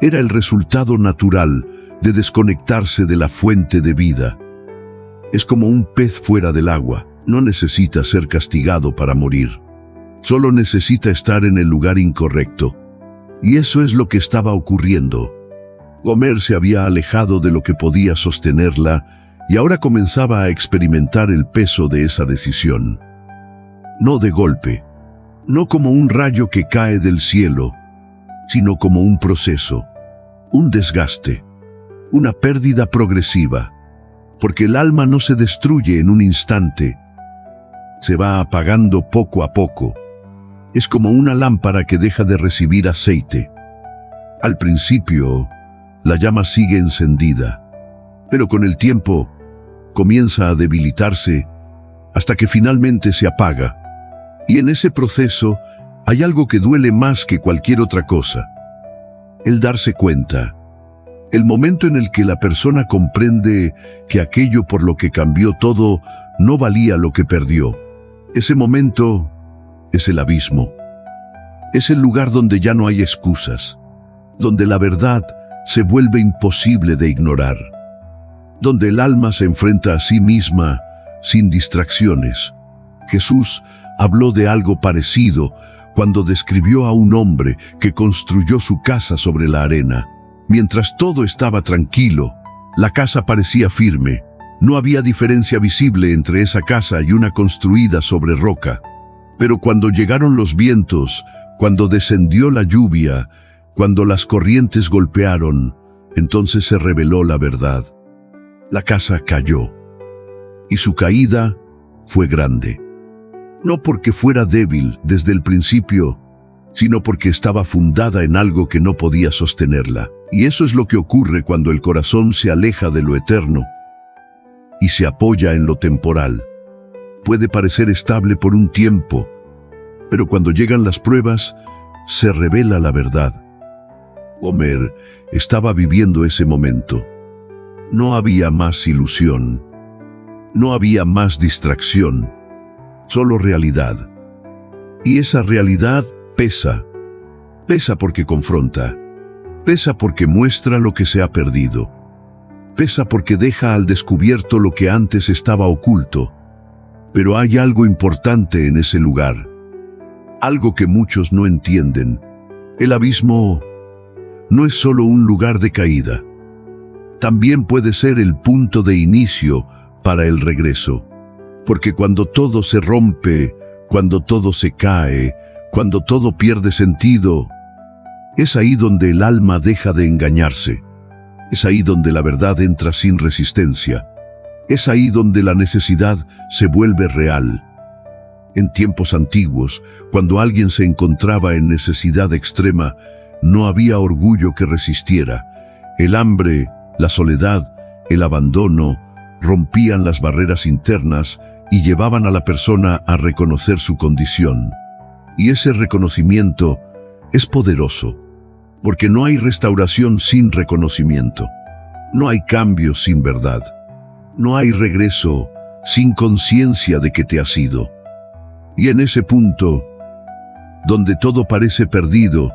Era el resultado natural de desconectarse de la fuente de vida. Es como un pez fuera del agua. No necesita ser castigado para morir. Solo necesita estar en el lugar incorrecto. Y eso es lo que estaba ocurriendo. Gomer se había alejado de lo que podía sostenerla y ahora comenzaba a experimentar el peso de esa decisión. No de golpe, no como un rayo que cae del cielo, sino como un proceso, un desgaste, una pérdida progresiva, porque el alma no se destruye en un instante, se va apagando poco a poco. Es como una lámpara que deja de recibir aceite. Al principio, la llama sigue encendida, pero con el tiempo comienza a debilitarse hasta que finalmente se apaga. Y en ese proceso hay algo que duele más que cualquier otra cosa. El darse cuenta. El momento en el que la persona comprende que aquello por lo que cambió todo no valía lo que perdió. Ese momento es el abismo. Es el lugar donde ya no hay excusas, donde la verdad se vuelve imposible de ignorar, donde el alma se enfrenta a sí misma sin distracciones. Jesús habló de algo parecido cuando describió a un hombre que construyó su casa sobre la arena. Mientras todo estaba tranquilo, la casa parecía firme. No había diferencia visible entre esa casa y una construida sobre roca. Pero cuando llegaron los vientos, cuando descendió la lluvia, cuando las corrientes golpearon, entonces se reveló la verdad. La casa cayó. Y su caída fue grande. No porque fuera débil desde el principio, sino porque estaba fundada en algo que no podía sostenerla. Y eso es lo que ocurre cuando el corazón se aleja de lo eterno y se apoya en lo temporal. Puede parecer estable por un tiempo, pero cuando llegan las pruebas, se revela la verdad. Gomer estaba viviendo ese momento. No había más ilusión. No había más distracción. Solo realidad. Y esa realidad pesa. Pesa porque confronta. Pesa porque muestra lo que se ha perdido. Pesa porque deja al descubierto lo que antes estaba oculto. Pero hay algo importante en ese lugar. Algo que muchos no entienden. El abismo no es solo un lugar de caída. También puede ser el punto de inicio para el regreso. Porque cuando todo se rompe, cuando todo se cae, cuando todo pierde sentido, es ahí donde el alma deja de engañarse. Es ahí donde la verdad entra sin resistencia. Es ahí donde la necesidad se vuelve real. En tiempos antiguos, cuando alguien se encontraba en necesidad extrema, no había orgullo que resistiera. El hambre, la soledad, el abandono, rompían las barreras internas y llevaban a la persona a reconocer su condición. Y ese reconocimiento es poderoso, porque no hay restauración sin reconocimiento. No hay cambio sin verdad. No hay regreso sin conciencia de que te has ido. Y en ese punto, donde todo parece perdido,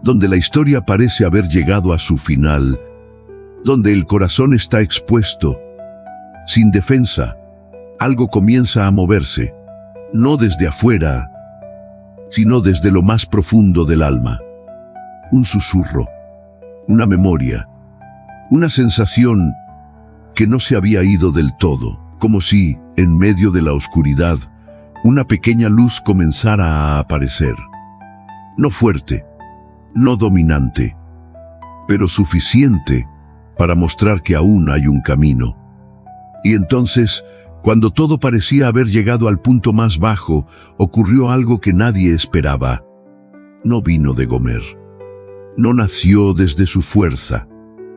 donde la historia parece haber llegado a su final, donde el corazón está expuesto, sin defensa, algo comienza a moverse, no desde afuera, sino desde lo más profundo del alma. Un susurro, una memoria, una sensación que no se había ido del todo, como si, en medio de la oscuridad, una pequeña luz comenzara a aparecer. No fuerte, no dominante, pero suficiente para mostrar que aún hay un camino. Y entonces Cuando todo parecía haber llegado al punto más bajo, ocurrió algo que nadie esperaba. No vino de Gomer. No nació desde su fuerza.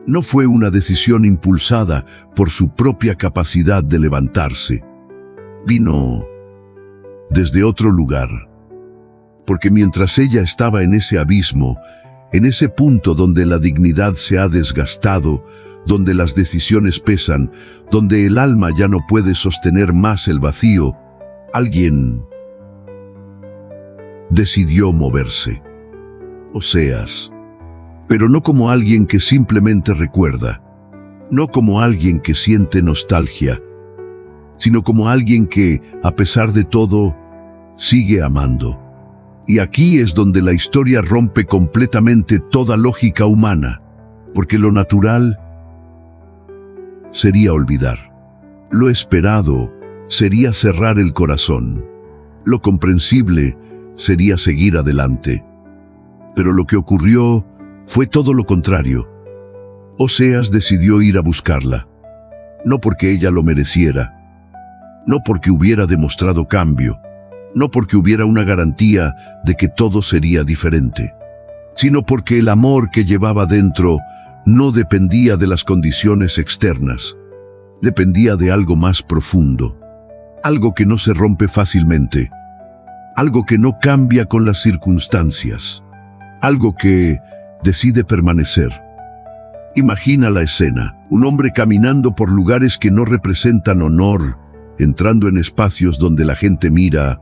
No fue una decisión impulsada por su propia capacidad de levantarse. Vino desde otro lugar. Porque mientras ella estaba en ese abismo, en ese punto donde la dignidad se ha desgastado, donde las decisiones pesan, donde el alma ya no puede sostener más el vacío, alguien decidió moverse. Oseas. Pero no como alguien que simplemente recuerda, no como alguien que siente nostalgia, sino como alguien que, a pesar de todo, sigue amando. Y aquí es donde la historia rompe completamente toda lógica humana, porque lo natural sería olvidar. Lo esperado sería cerrar el corazón. Lo comprensible sería seguir adelante. Pero lo que ocurrió fue todo lo contrario. Oseas decidió ir a buscarla, no porque ella lo mereciera, no porque hubiera demostrado cambio, no porque hubiera una garantía de que todo sería diferente, sino porque el amor que llevaba dentro no dependía de las condiciones externas, dependía de algo más profundo, algo que no se rompe fácilmente, algo que no cambia con las circunstancias, algo que decide permanecer. Imagina la escena, un hombre caminando por lugares que no representan honor, entrando en espacios donde la gente mira,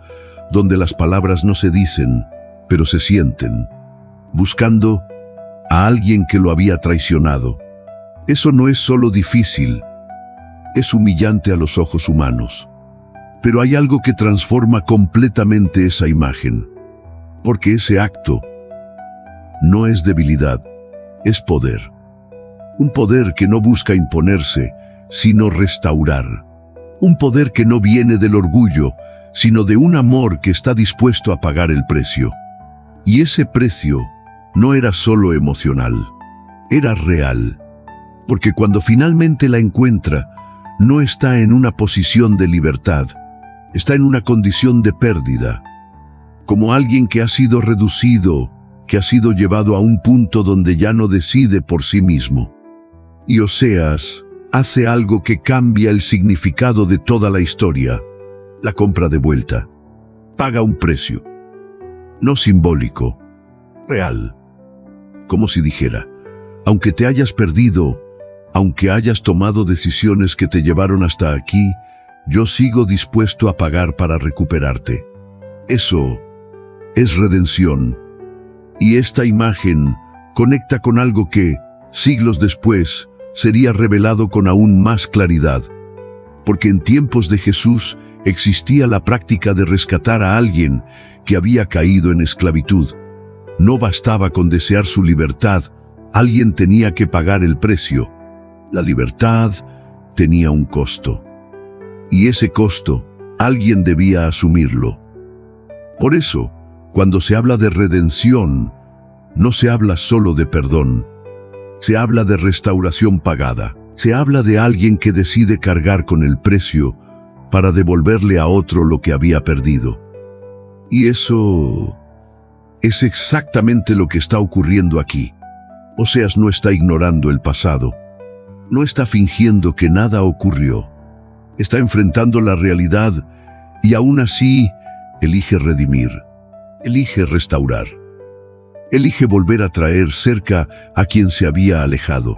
donde las palabras no se dicen, pero se sienten, buscando a alguien que lo había traicionado. Eso no es solo difícil, es humillante a los ojos humanos. Pero hay algo que transforma completamente esa imagen, porque ese acto no es debilidad, es poder. Un poder que no busca imponerse, sino restaurar. Un poder que no viene del orgullo, sino de un amor que está dispuesto a pagar el precio. Y ese precio no era solo emocional, era real. Porque cuando finalmente la encuentra, no está en una posición de libertad, está en una condición de pérdida. Como alguien que ha sido reducido, que ha sido llevado a un punto donde ya no decide por sí mismo. Y Oseas hace algo que cambia el significado de toda la historia. La compra de vuelta. Paga un precio. No simbólico, real. Como si dijera, aunque te hayas perdido, aunque hayas tomado decisiones que te llevaron hasta aquí, yo sigo dispuesto a pagar para recuperarte. Eso es redención. Y esta imagen conecta con algo que, siglos después, sería revelado con aún más claridad. Porque en tiempos de Jesús existía la práctica de rescatar a alguien que había caído en esclavitud. No bastaba con desear su libertad, alguien tenía que pagar el precio. La libertad tenía un costo. Y ese costo, alguien debía asumirlo. Por eso, cuando se habla de redención, no se habla solo de perdón. Se habla de restauración pagada. Se habla de alguien que decide cargar con el precio para devolverle a otro lo que había perdido. Y eso es exactamente lo que está ocurriendo aquí. Oseas no está ignorando el pasado. No está fingiendo que nada ocurrió. Está enfrentando la realidad y aún así elige redimir. Elige restaurar. Elige volver a traer cerca a quien se había alejado.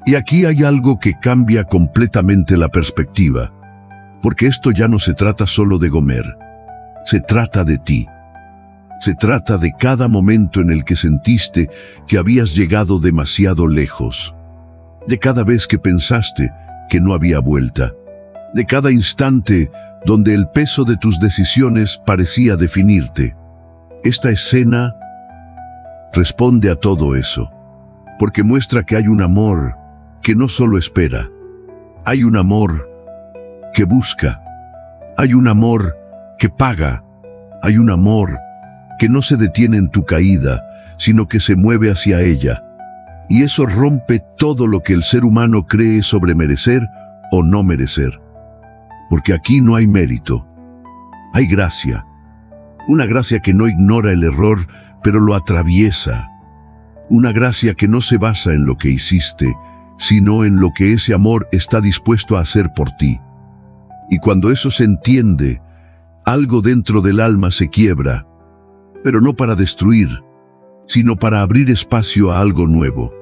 Y aquí hay algo que cambia completamente la perspectiva, porque esto ya no se trata solo de Gomer, se trata de ti. Se trata de cada momento en el que sentiste que habías llegado demasiado lejos, de cada vez que pensaste que no había vuelta, de cada instante donde el peso de tus decisiones parecía definirte. Esta escena responde a todo eso, porque muestra que hay un amor que no solo espera, hay un amor que busca, hay un amor que paga, hay un amor que no se detiene en tu caída, sino que se mueve hacia ella. Y eso rompe todo lo que el ser humano cree sobre merecer o no merecer. porque aquí no hay mérito. Hay gracia. Una gracia que no ignora el error, pero lo atraviesa. Una gracia que no se basa en lo que hiciste, sino en lo que ese amor está dispuesto a hacer por ti. Y cuando eso se entiende, algo dentro del alma se quiebra, pero no para destruir, sino para abrir espacio a algo nuevo.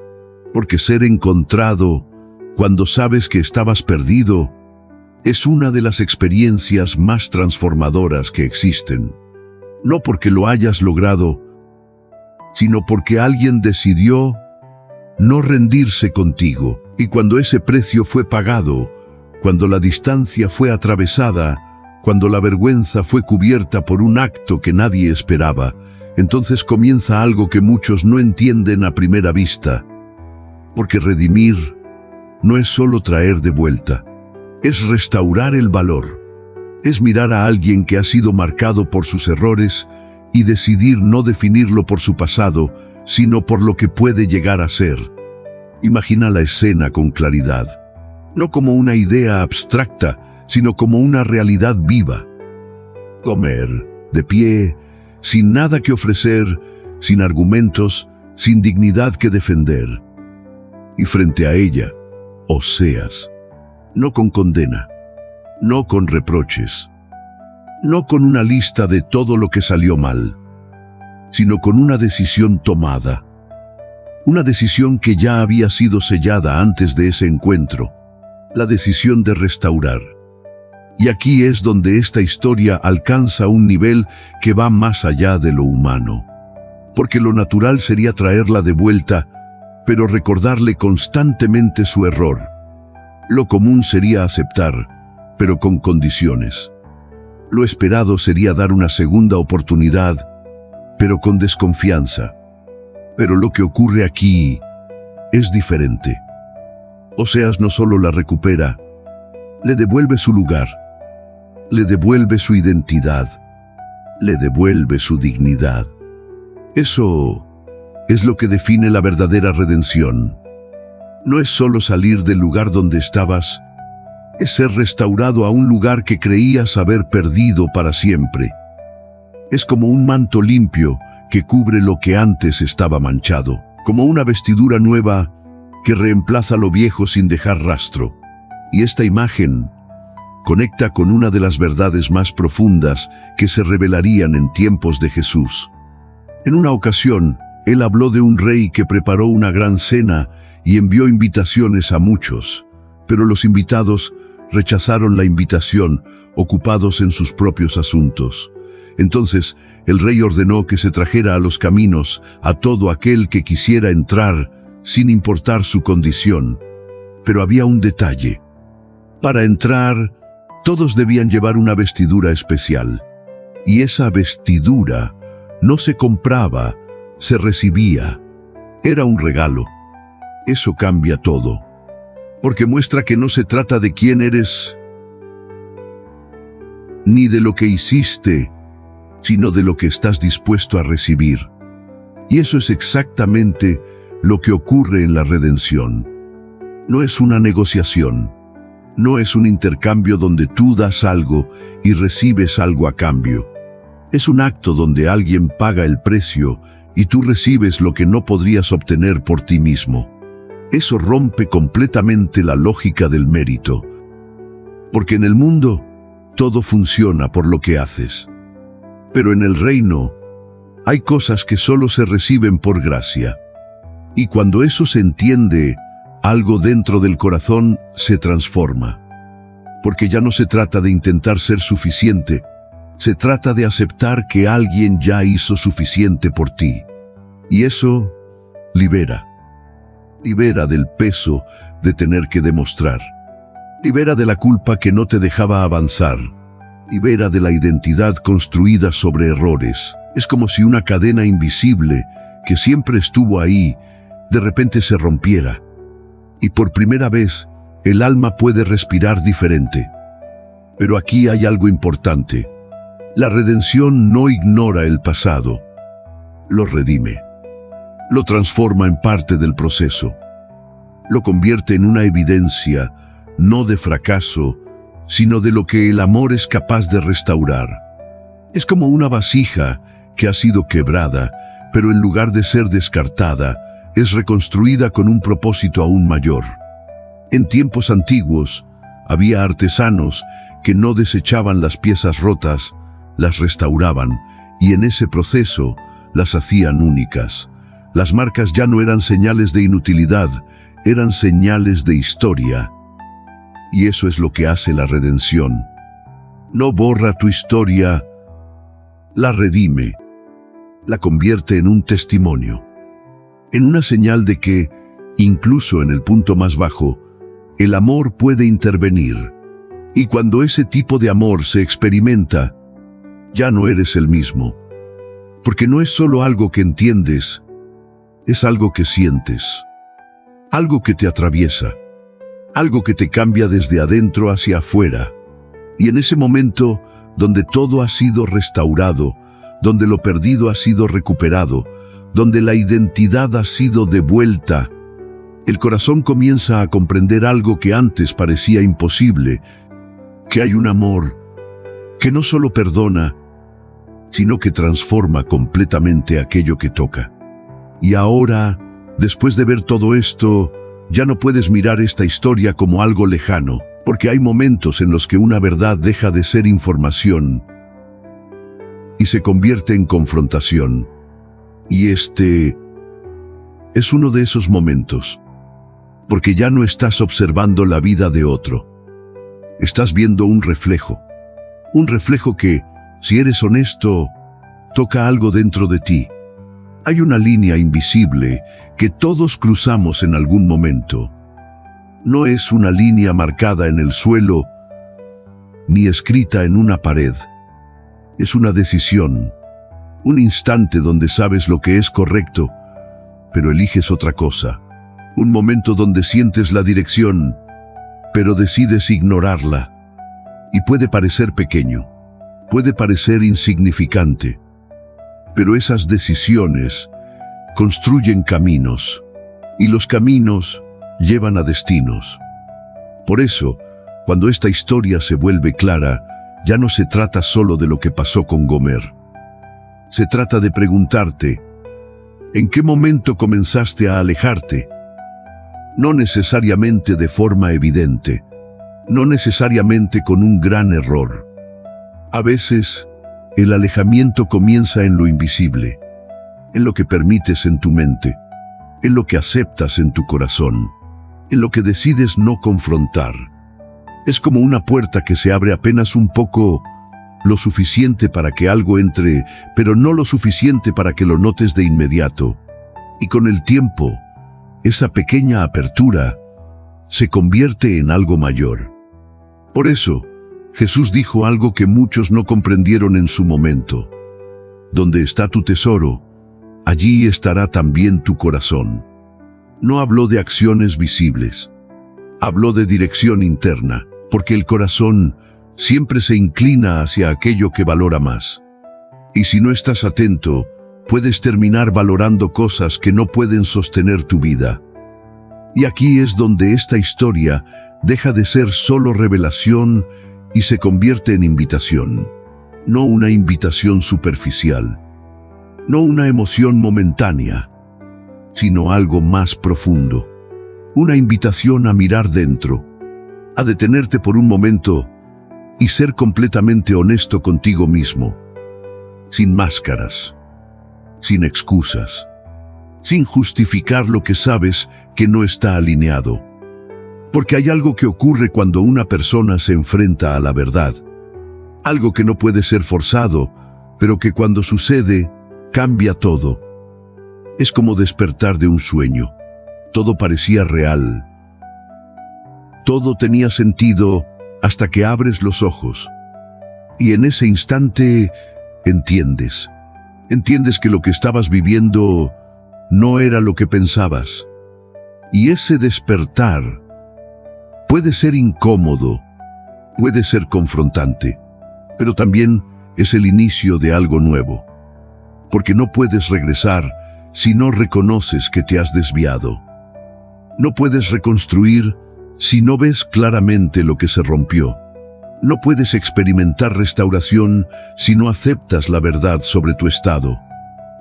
Porque ser encontrado, cuando sabes que estabas perdido, es una de las experiencias más transformadoras que existen. No porque lo hayas logrado, sino porque alguien decidió no rendirse contigo. Y cuando ese precio fue pagado, cuando la distancia fue atravesada, cuando la vergüenza fue cubierta por un acto que nadie esperaba, entonces comienza algo que muchos no entienden a primera vista. Porque redimir no es solo traer de vuelta, es restaurar el valor. Es mirar a alguien que ha sido marcado por sus errores y decidir no definirlo por su pasado, sino por lo que puede llegar a ser. Imagina la escena con claridad, no como una idea abstracta, sino como una realidad viva. Comer, de pie, sin nada que ofrecer, sin argumentos, sin dignidad que defender. Y frente a ella, Oseas, no con condena, no con reproches, no con una lista de todo lo que salió mal, sino con una decisión tomada. Una decisión que ya había sido sellada antes de ese encuentro, la decisión de restaurar. Y aquí es donde esta historia alcanza un nivel que va más allá de lo humano. Porque lo natural sería traerla de vuelta, pero recordarle constantemente su error. Lo común sería aceptar, pero con condiciones. Lo esperado sería dar una segunda oportunidad, pero con desconfianza. Pero lo que ocurre aquí es diferente. Oseas no solo la recupera, le devuelve su lugar, le devuelve su identidad, le devuelve su dignidad. Eso es lo que define la verdadera redención. No es solo salir del lugar donde estabas, es ser restaurado a un lugar que creías haber perdido para siempre. Es como un manto limpio que cubre lo que antes estaba manchado, como una vestidura nueva que reemplaza lo viejo sin dejar rastro. Y esta imagen conecta con una de las verdades más profundas que se revelarían en tiempos de Jesús. En una ocasión, él habló de un rey que preparó una gran cena y envió invitaciones a muchos, pero los invitados rechazaron la invitación, ocupados en sus propios asuntos. Entonces, el rey ordenó que se trajera a los caminos a todo aquel que quisiera entrar, sin importar su condición. Pero había un detalle. Para entrar, todos debían llevar una vestidura especial. Y esa vestidura no se compraba, se recibía. Era un regalo. Eso cambia todo. Porque muestra que no se trata de quién eres, ni de lo que hiciste, sino de lo que estás dispuesto a recibir. Y eso es exactamente lo que ocurre en la redención. No es una negociación, no es un intercambio donde tú das algo y recibes algo a cambio. Es un acto donde alguien paga el precio y tú recibes lo que no podrías obtener por ti mismo. Eso rompe completamente la lógica del mérito. Porque en el mundo, todo funciona por lo que haces. Pero en el reino, hay cosas que solo se reciben por gracia. Y cuando eso se entiende, algo dentro del corazón se transforma. Porque ya no se trata de intentar ser suficiente, se trata de aceptar que alguien ya hizo suficiente por ti. Y eso libera. Libera del peso de tener que demostrar. Libera de la culpa que no te dejaba avanzar. Libera de la identidad construida sobre errores. Es como si una cadena invisible, que siempre estuvo ahí, de repente se rompiera. Y por primera vez, el alma puede respirar diferente. Pero aquí hay algo importante. La redención no ignora el pasado. Lo redime. Lo transforma en parte del proceso. Lo convierte en una evidencia, no de fracaso, sino de lo que el amor es capaz de restaurar. Es como una vasija que ha sido quebrada, pero en lugar de ser descartada, es reconstruida con un propósito aún mayor. En tiempos antiguos, había artesanos que no desechaban las piezas rotas, las restauraban, y en ese proceso las hacían únicas. Las marcas ya no eran señales de inutilidad, eran señales de historia. Y eso es lo que hace la redención. No borra tu historia, la redime, la convierte en un testimonio, en una señal de que, incluso en el punto más bajo, el amor puede intervenir. Y cuando ese tipo de amor se experimenta, ya no eres el mismo. Porque no es solo algo que entiendes, es algo que sientes, algo que te atraviesa, algo que te cambia desde adentro hacia afuera. Y en ese momento, donde todo ha sido restaurado, donde lo perdido ha sido recuperado, donde la identidad ha sido devuelta, el corazón comienza a comprender algo que antes parecía imposible, que hay un amor que no solo perdona, sino que transforma completamente aquello que toca. Y ahora, después de ver todo esto, ya no puedes mirar esta historia como algo lejano, porque hay momentos en los que una verdad deja de ser información y se convierte en confrontación. Y este es uno de esos momentos, porque ya no estás observando la vida de otro. Estás viendo un reflejo que, si eres honesto, toca algo dentro de ti. Hay una línea invisible que todos cruzamos en algún momento. No es una línea marcada en el suelo, ni escrita en una pared. Es una decisión, un instante donde sabes lo que es correcto, pero eliges otra cosa. Un momento donde sientes la dirección, pero decides ignorarla. Y puede parecer pequeño, puede parecer insignificante, pero esas decisiones construyen caminos, y los caminos llevan a destinos. Por eso, cuando esta historia se vuelve clara, ya no se trata solo de lo que pasó con Gomer. Se trata de preguntarte, ¿en qué momento comenzaste a alejarte? No necesariamente de forma evidente, no necesariamente con un gran error. A veces, el alejamiento comienza en lo invisible, en lo que permites en tu mente, en lo que aceptas en tu corazón, en lo que decides no confrontar. Es como una puerta que se abre apenas un poco, lo suficiente para que algo entre, pero no lo suficiente para que lo notes de inmediato. Y con el tiempo, esa pequeña apertura se convierte en algo mayor. Por eso, Jesús dijo algo que muchos no comprendieron en su momento. Donde está tu tesoro, allí estará también tu corazón. No habló de acciones visibles. Habló de dirección interna, porque el corazón siempre se inclina hacia aquello que valora más. Y si no estás atento, puedes terminar valorando cosas que no pueden sostener tu vida. Y aquí es donde esta historia deja de ser solo revelación y se convierte en invitación. No una invitación superficial, no una emoción momentánea, sino algo más profundo. Una invitación a mirar dentro, a detenerte por un momento y ser completamente honesto contigo mismo, sin máscaras, sin excusas, sin justificar lo que sabes que no está alineado. Porque hay algo que ocurre cuando una persona se enfrenta a la verdad. Algo que no puede ser forzado, pero que cuando sucede, cambia todo. Es como despertar de un sueño. Todo parecía real. Todo tenía sentido hasta que abres los ojos. Y en ese instante, entiendes. Entiendes que lo que estabas viviendo no era lo que pensabas. Y ese despertar puede ser incómodo, puede ser confrontante, pero también es el inicio de algo nuevo. Porque no puedes regresar si no reconoces que te has desviado. No puedes reconstruir si no ves claramente lo que se rompió. No puedes experimentar restauración si no aceptas la verdad sobre tu estado.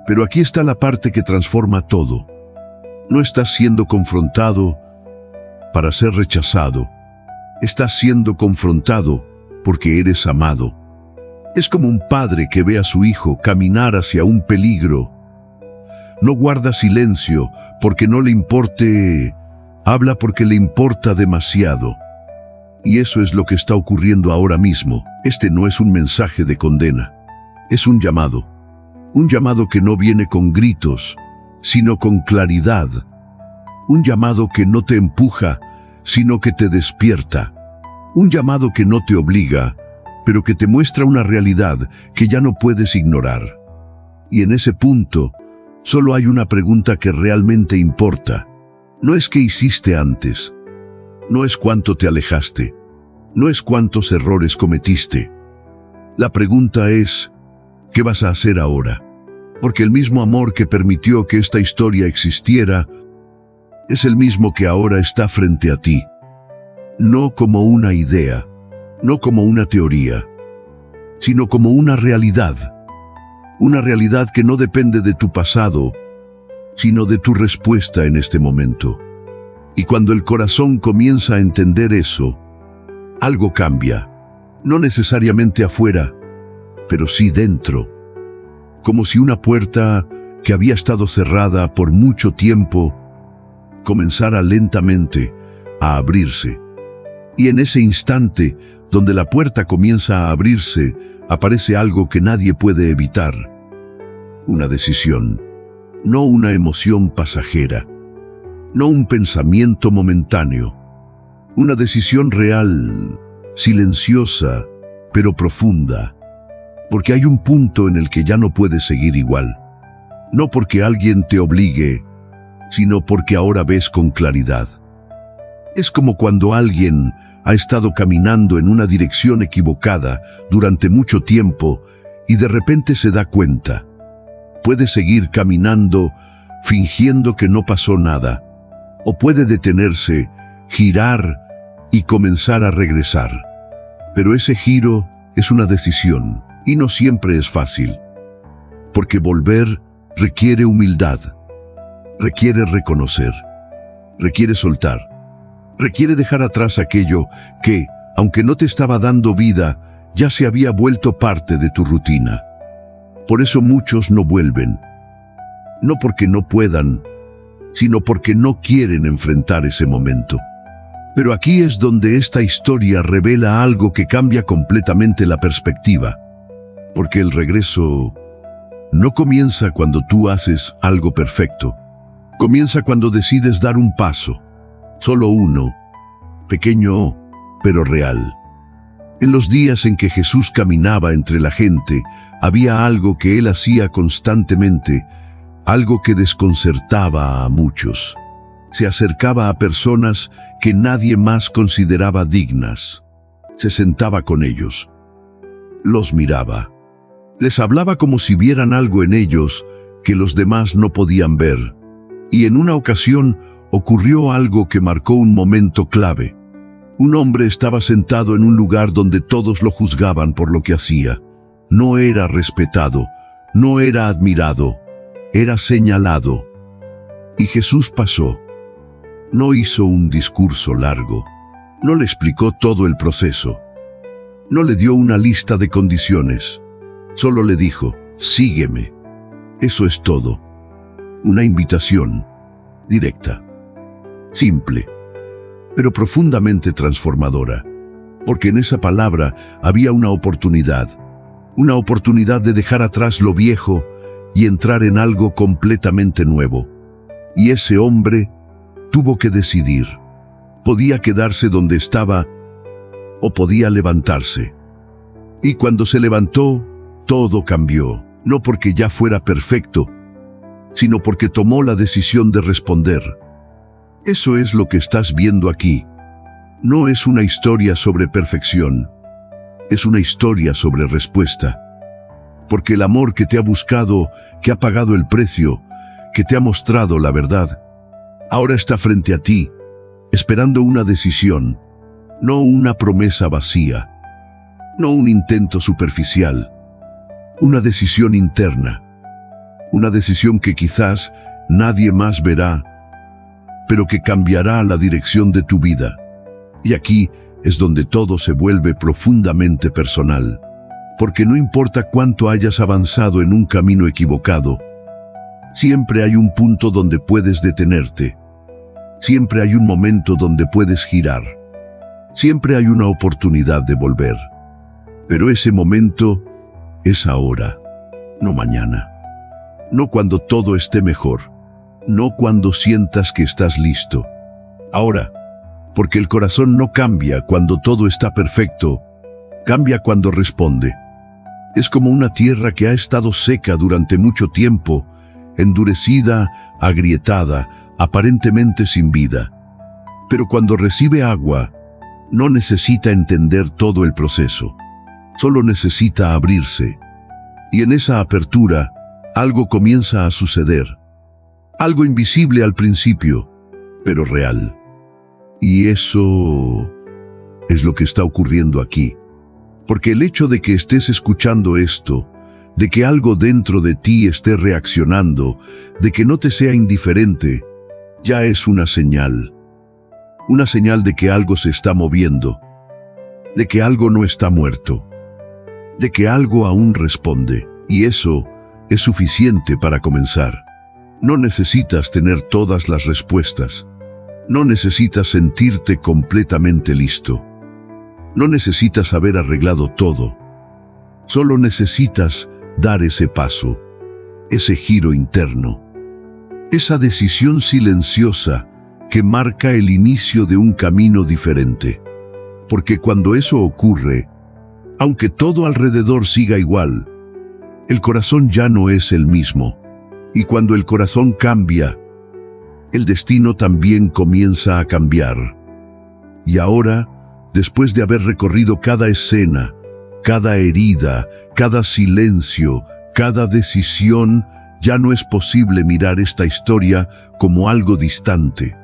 Pero aquí está la parte que transforma todo. No estás siendo confrontado para ser rechazado. Estás siendo confrontado porque eres amado. Es como un padre que ve a su hijo caminar hacia un peligro. No guarda silencio porque no le importe, habla porque le importa demasiado. Y eso es lo que está ocurriendo ahora mismo. Este no es un mensaje de condena, es un llamado. Un llamado que no viene con gritos, sino con claridad. Un llamado que no te empuja, sino que te despierta. Un llamado que no te obliga, pero que te muestra una realidad que ya no puedes ignorar. Y en ese punto, solo hay una pregunta que realmente importa. No es qué hiciste antes. No es cuánto te alejaste. No es cuántos errores cometiste. La pregunta es, ¿qué vas a hacer ahora? Porque el mismo amor que permitió que esta historia existiera, es el mismo que ahora está frente a ti. No como una idea, no como una teoría, sino como una realidad. Una realidad que no depende de tu pasado, sino de tu respuesta en este momento. Y cuando el corazón comienza a entender eso, algo cambia. No necesariamente afuera, pero sí dentro. Como si una puerta que había estado cerrada por mucho tiempo comenzara lentamente a abrirse. Y en ese instante, donde la puerta comienza a abrirse, aparece algo que nadie puede evitar. Una decisión, no una emoción pasajera, no un pensamiento momentáneo. Una decisión real, silenciosa, pero profunda. Porque hay un punto en el que ya no puedes seguir igual. No porque alguien te obligue, sino porque ahora ves con claridad. Es como cuando alguien ha estado caminando en una dirección equivocada durante mucho tiempo y de repente se da cuenta. Puede seguir caminando fingiendo que no pasó nada, o puede detenerse, girar y comenzar a regresar. Pero ese giro es una decisión y no siempre es fácil, porque volver requiere humildad, requiere reconocer, requiere soltar. Requiere dejar atrás aquello que, aunque no te estaba dando vida, ya se había vuelto parte de tu rutina. Por eso muchos no vuelven. No porque no puedan, sino porque no quieren enfrentar ese momento. Pero aquí es donde esta historia revela algo que cambia completamente la perspectiva. Porque el regreso no comienza cuando tú haces algo perfecto. Comienza cuando decides dar un paso. Solo uno, pequeño pero real. En los días en que Jesús caminaba entre la gente, había algo que él hacía constantemente, algo que desconcertaba a muchos. Se acercaba a personas que nadie más consideraba dignas. Se sentaba con ellos. Los miraba. Les hablaba como si vieran algo en ellos que los demás no podían ver. Y en una ocasión, ocurrió algo que marcó un momento clave. Un hombre estaba sentado en un lugar donde todos lo juzgaban por lo que hacía. No era respetado, no era admirado, era señalado. Y Jesús pasó. No hizo un discurso largo. No le explicó todo el proceso. No le dio una lista de condiciones. Solo le dijo, sígueme. Eso es todo. Una invitación directa. Simple, pero profundamente transformadora, porque en esa palabra había una oportunidad de dejar atrás lo viejo y entrar en algo completamente nuevo. Y ese hombre tuvo que decidir. Podía quedarse donde estaba o podía levantarse. Y cuando se levantó, todo cambió, no porque ya fuera perfecto, sino porque tomó la decisión de responder. Eso es lo que estás viendo aquí. No es una historia sobre perfección, es una historia sobre respuesta. Porque el amor que te ha buscado, que ha pagado el precio, que te ha mostrado la verdad, ahora está frente a ti, esperando una decisión, no una promesa vacía. no un intento superficial, una decisión interna, una decisión que quizás nadie más verá, pero que cambiará la dirección de tu vida. Y aquí es donde todo se vuelve profundamente personal, porque no importa cuánto hayas avanzado en un camino equivocado, siempre hay un punto donde puedes detenerte, siempre hay un momento donde puedes girar, siempre hay una oportunidad de volver. Pero ese momento es ahora, no mañana, no cuando todo esté mejor, no cuando sientas que estás listo. Ahora, porque el corazón no cambia cuando todo está perfecto, cambia cuando responde. Es como una tierra que ha estado seca durante mucho tiempo, endurecida, agrietada, aparentemente sin vida. Pero cuando recibe agua, no necesita entender todo el proceso, solo necesita abrirse. Y en esa apertura, algo comienza a suceder. Algo invisible al principio, pero real. Y eso es lo que está ocurriendo aquí. Porque el hecho de que estés escuchando esto, de que algo dentro de ti esté reaccionando, de que no te sea indiferente, ya es una señal. Una señal de que algo se está moviendo, de que algo no está muerto, de que algo aún responde. Y eso es suficiente para comenzar. No necesitas tener todas las respuestas. No necesitas sentirte completamente listo. No necesitas haber arreglado todo. Solo necesitas dar ese paso, ese giro interno, esa decisión silenciosa que marca el inicio de un camino diferente. Porque cuando eso ocurre, aunque todo alrededor siga igual, el corazón ya no es el mismo. Y cuando el corazón cambia, el destino también comienza a cambiar. Y ahora, después de haber recorrido cada escena, cada herida, cada silencio, cada decisión, ya no es posible mirar esta historia como algo distante.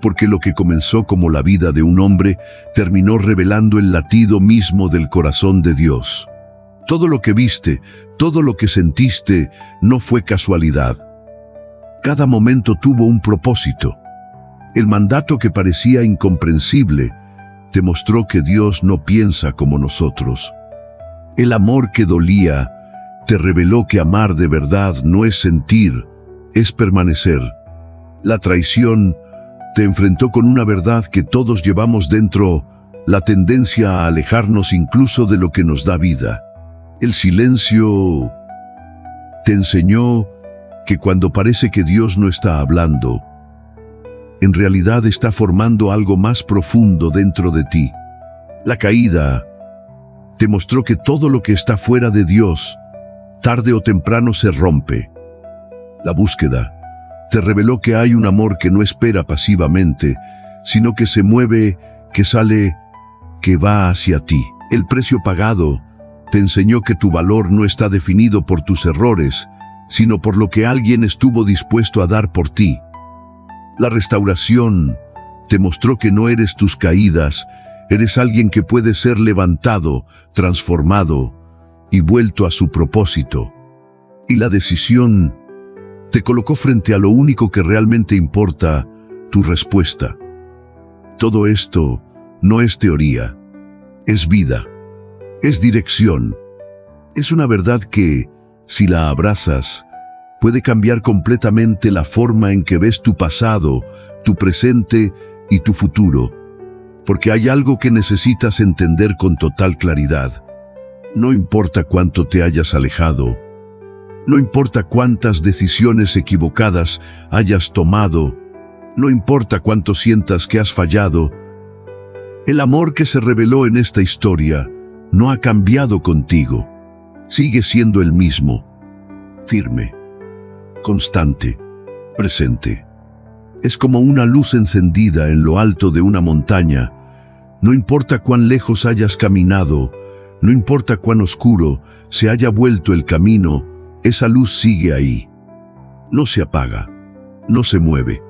Porque lo que comenzó como la vida de un hombre, terminó revelando el latido mismo del corazón de Dios. Todo lo que viste, todo lo que sentiste, no fue casualidad. Cada momento tuvo un propósito. El mandato que parecía incomprensible te mostró que Dios no piensa como nosotros. El amor que dolía te reveló que amar de verdad no es sentir, es permanecer. La traición te enfrentó con una verdad que todos llevamos dentro, la tendencia a alejarnos incluso de lo que nos da vida. El silencio te enseñó que cuando parece que Dios no está hablando, en realidad está formando algo más profundo dentro de ti. La caída te mostró que todo lo que está fuera de Dios, tarde o temprano se rompe. La búsqueda te reveló que hay un amor que no espera pasivamente, sino que se mueve, que sale, que va hacia ti. El precio pagado te enseñó que tu valor no está definido por tus errores, sino por lo que alguien estuvo dispuesto a dar por ti. La restauración te mostró que no eres tus caídas, eres alguien que puede ser levantado, transformado y vuelto a su propósito. Y la decisión te colocó frente a lo único que realmente importa, tu respuesta. Todo esto no es teoría, es vida, es dirección. Es una verdad que, si la abrazas, puede cambiar completamente la forma en que ves tu pasado, tu presente y tu futuro. Porque hay algo que necesitas entender con total claridad. No importa cuánto te hayas alejado, no importa cuántas decisiones equivocadas hayas tomado, no importa cuánto sientas que has fallado, el amor que se reveló en esta historia no ha cambiado contigo. Sigue siendo el mismo, firme, constante, presente. Es como una luz encendida en lo alto de una montaña. No importa cuán lejos hayas caminado, no importa cuán oscuro se haya vuelto el camino, esa luz sigue ahí. No se apaga, no se mueve,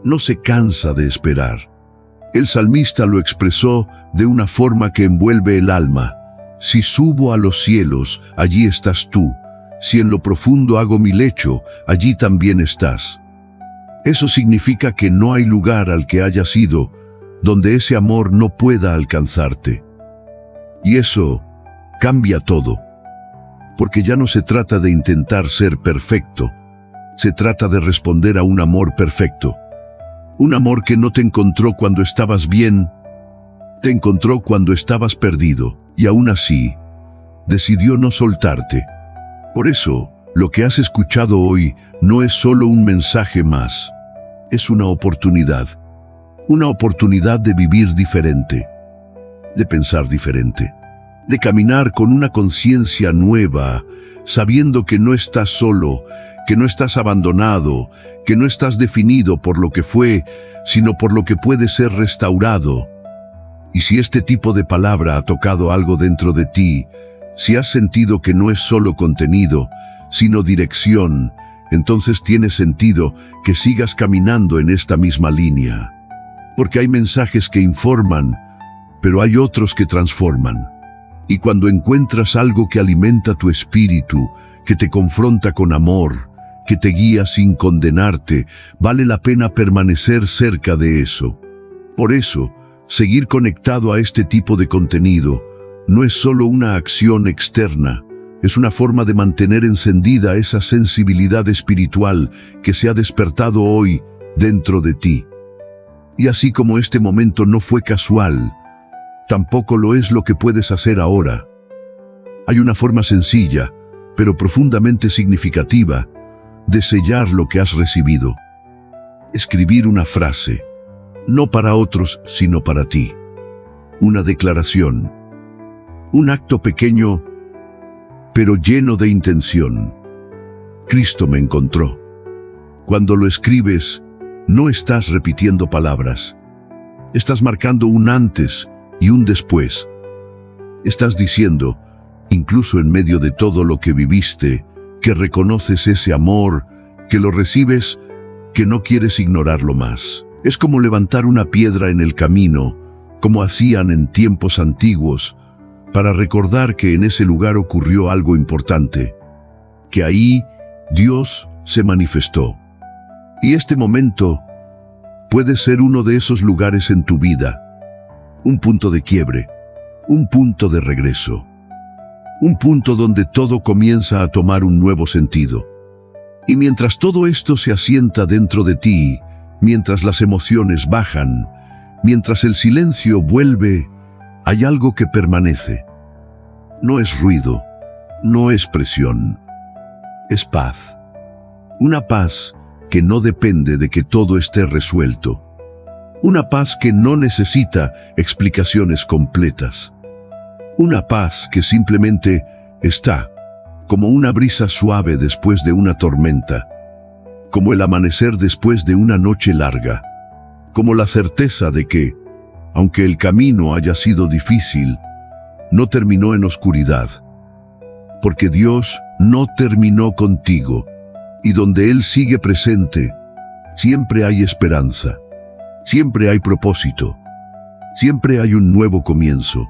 no se cansa de esperar. El salmista lo expresó de una forma que envuelve el alma. Si subo a los cielos, allí estás tú. Si en lo profundo hago mi lecho, allí también estás. Eso significa que no hay lugar al que hayas ido donde ese amor no pueda alcanzarte. Y eso cambia todo, porque ya no se trata de intentar ser perfecto, se trata de responder a un amor perfecto. Un amor que no te encontró cuando estabas bien, te encontró cuando estabas perdido, y aún así, decidió no soltarte. Por eso, lo que has escuchado hoy no es solo un mensaje más, es una oportunidad de vivir diferente, de pensar diferente, de caminar con una conciencia nueva, sabiendo que no estás solo, que no estás abandonado, que no estás definido por lo que fue, sino por lo que puede ser restaurado. Y si este tipo de palabra ha tocado algo dentro de ti, si has sentido que no es solo contenido, sino dirección, entonces tiene sentido que sigas caminando en esta misma línea. Porque hay mensajes que informan, pero hay otros que transforman. Y cuando encuentras algo que alimenta tu espíritu, que te confronta con amor, que te guía sin condenarte, vale la pena permanecer cerca de eso. Por eso, seguir conectado a este tipo de contenido no es solo una acción externa, es una forma de mantener encendida esa sensibilidad espiritual que se ha despertado hoy dentro de ti. Y así como este momento no fue casual, tampoco lo es lo que puedes hacer ahora. Hay una forma sencilla, pero profundamente significativa, de sellar lo que has recibido. Escribir una frase, no para otros, sino para ti. Una declaración, un acto pequeño, pero lleno de intención. Cristo me encontró. Cuando lo escribes, no estás repitiendo palabras. Estás marcando un antes y un después. Estás diciendo, incluso en medio de todo lo que viviste, que reconoces ese amor, que lo recibes, que no quieres ignorarlo más. Es como levantar una piedra en el camino, como hacían en tiempos antiguos, para recordar que en ese lugar ocurrió algo importante, que ahí Dios se manifestó. Y este momento puede ser uno de esos lugares en tu vida, un punto de quiebre, un punto de regreso, un punto donde todo comienza a tomar un nuevo sentido. Y mientras todo esto se asienta dentro de ti, mientras las emociones bajan, mientras el silencio vuelve, hay algo que permanece. No es ruido, no es presión, es paz. Una paz que no depende de que todo esté resuelto. Una paz que no necesita explicaciones completas. Una paz que simplemente está, como una brisa suave después de una tormenta, como el amanecer después de una noche larga, como la certeza de que, aunque el camino haya sido difícil, no terminó en oscuridad, porque Dios no terminó contigo, y donde Él sigue presente, siempre hay esperanza, siempre hay propósito, siempre hay un nuevo comienzo.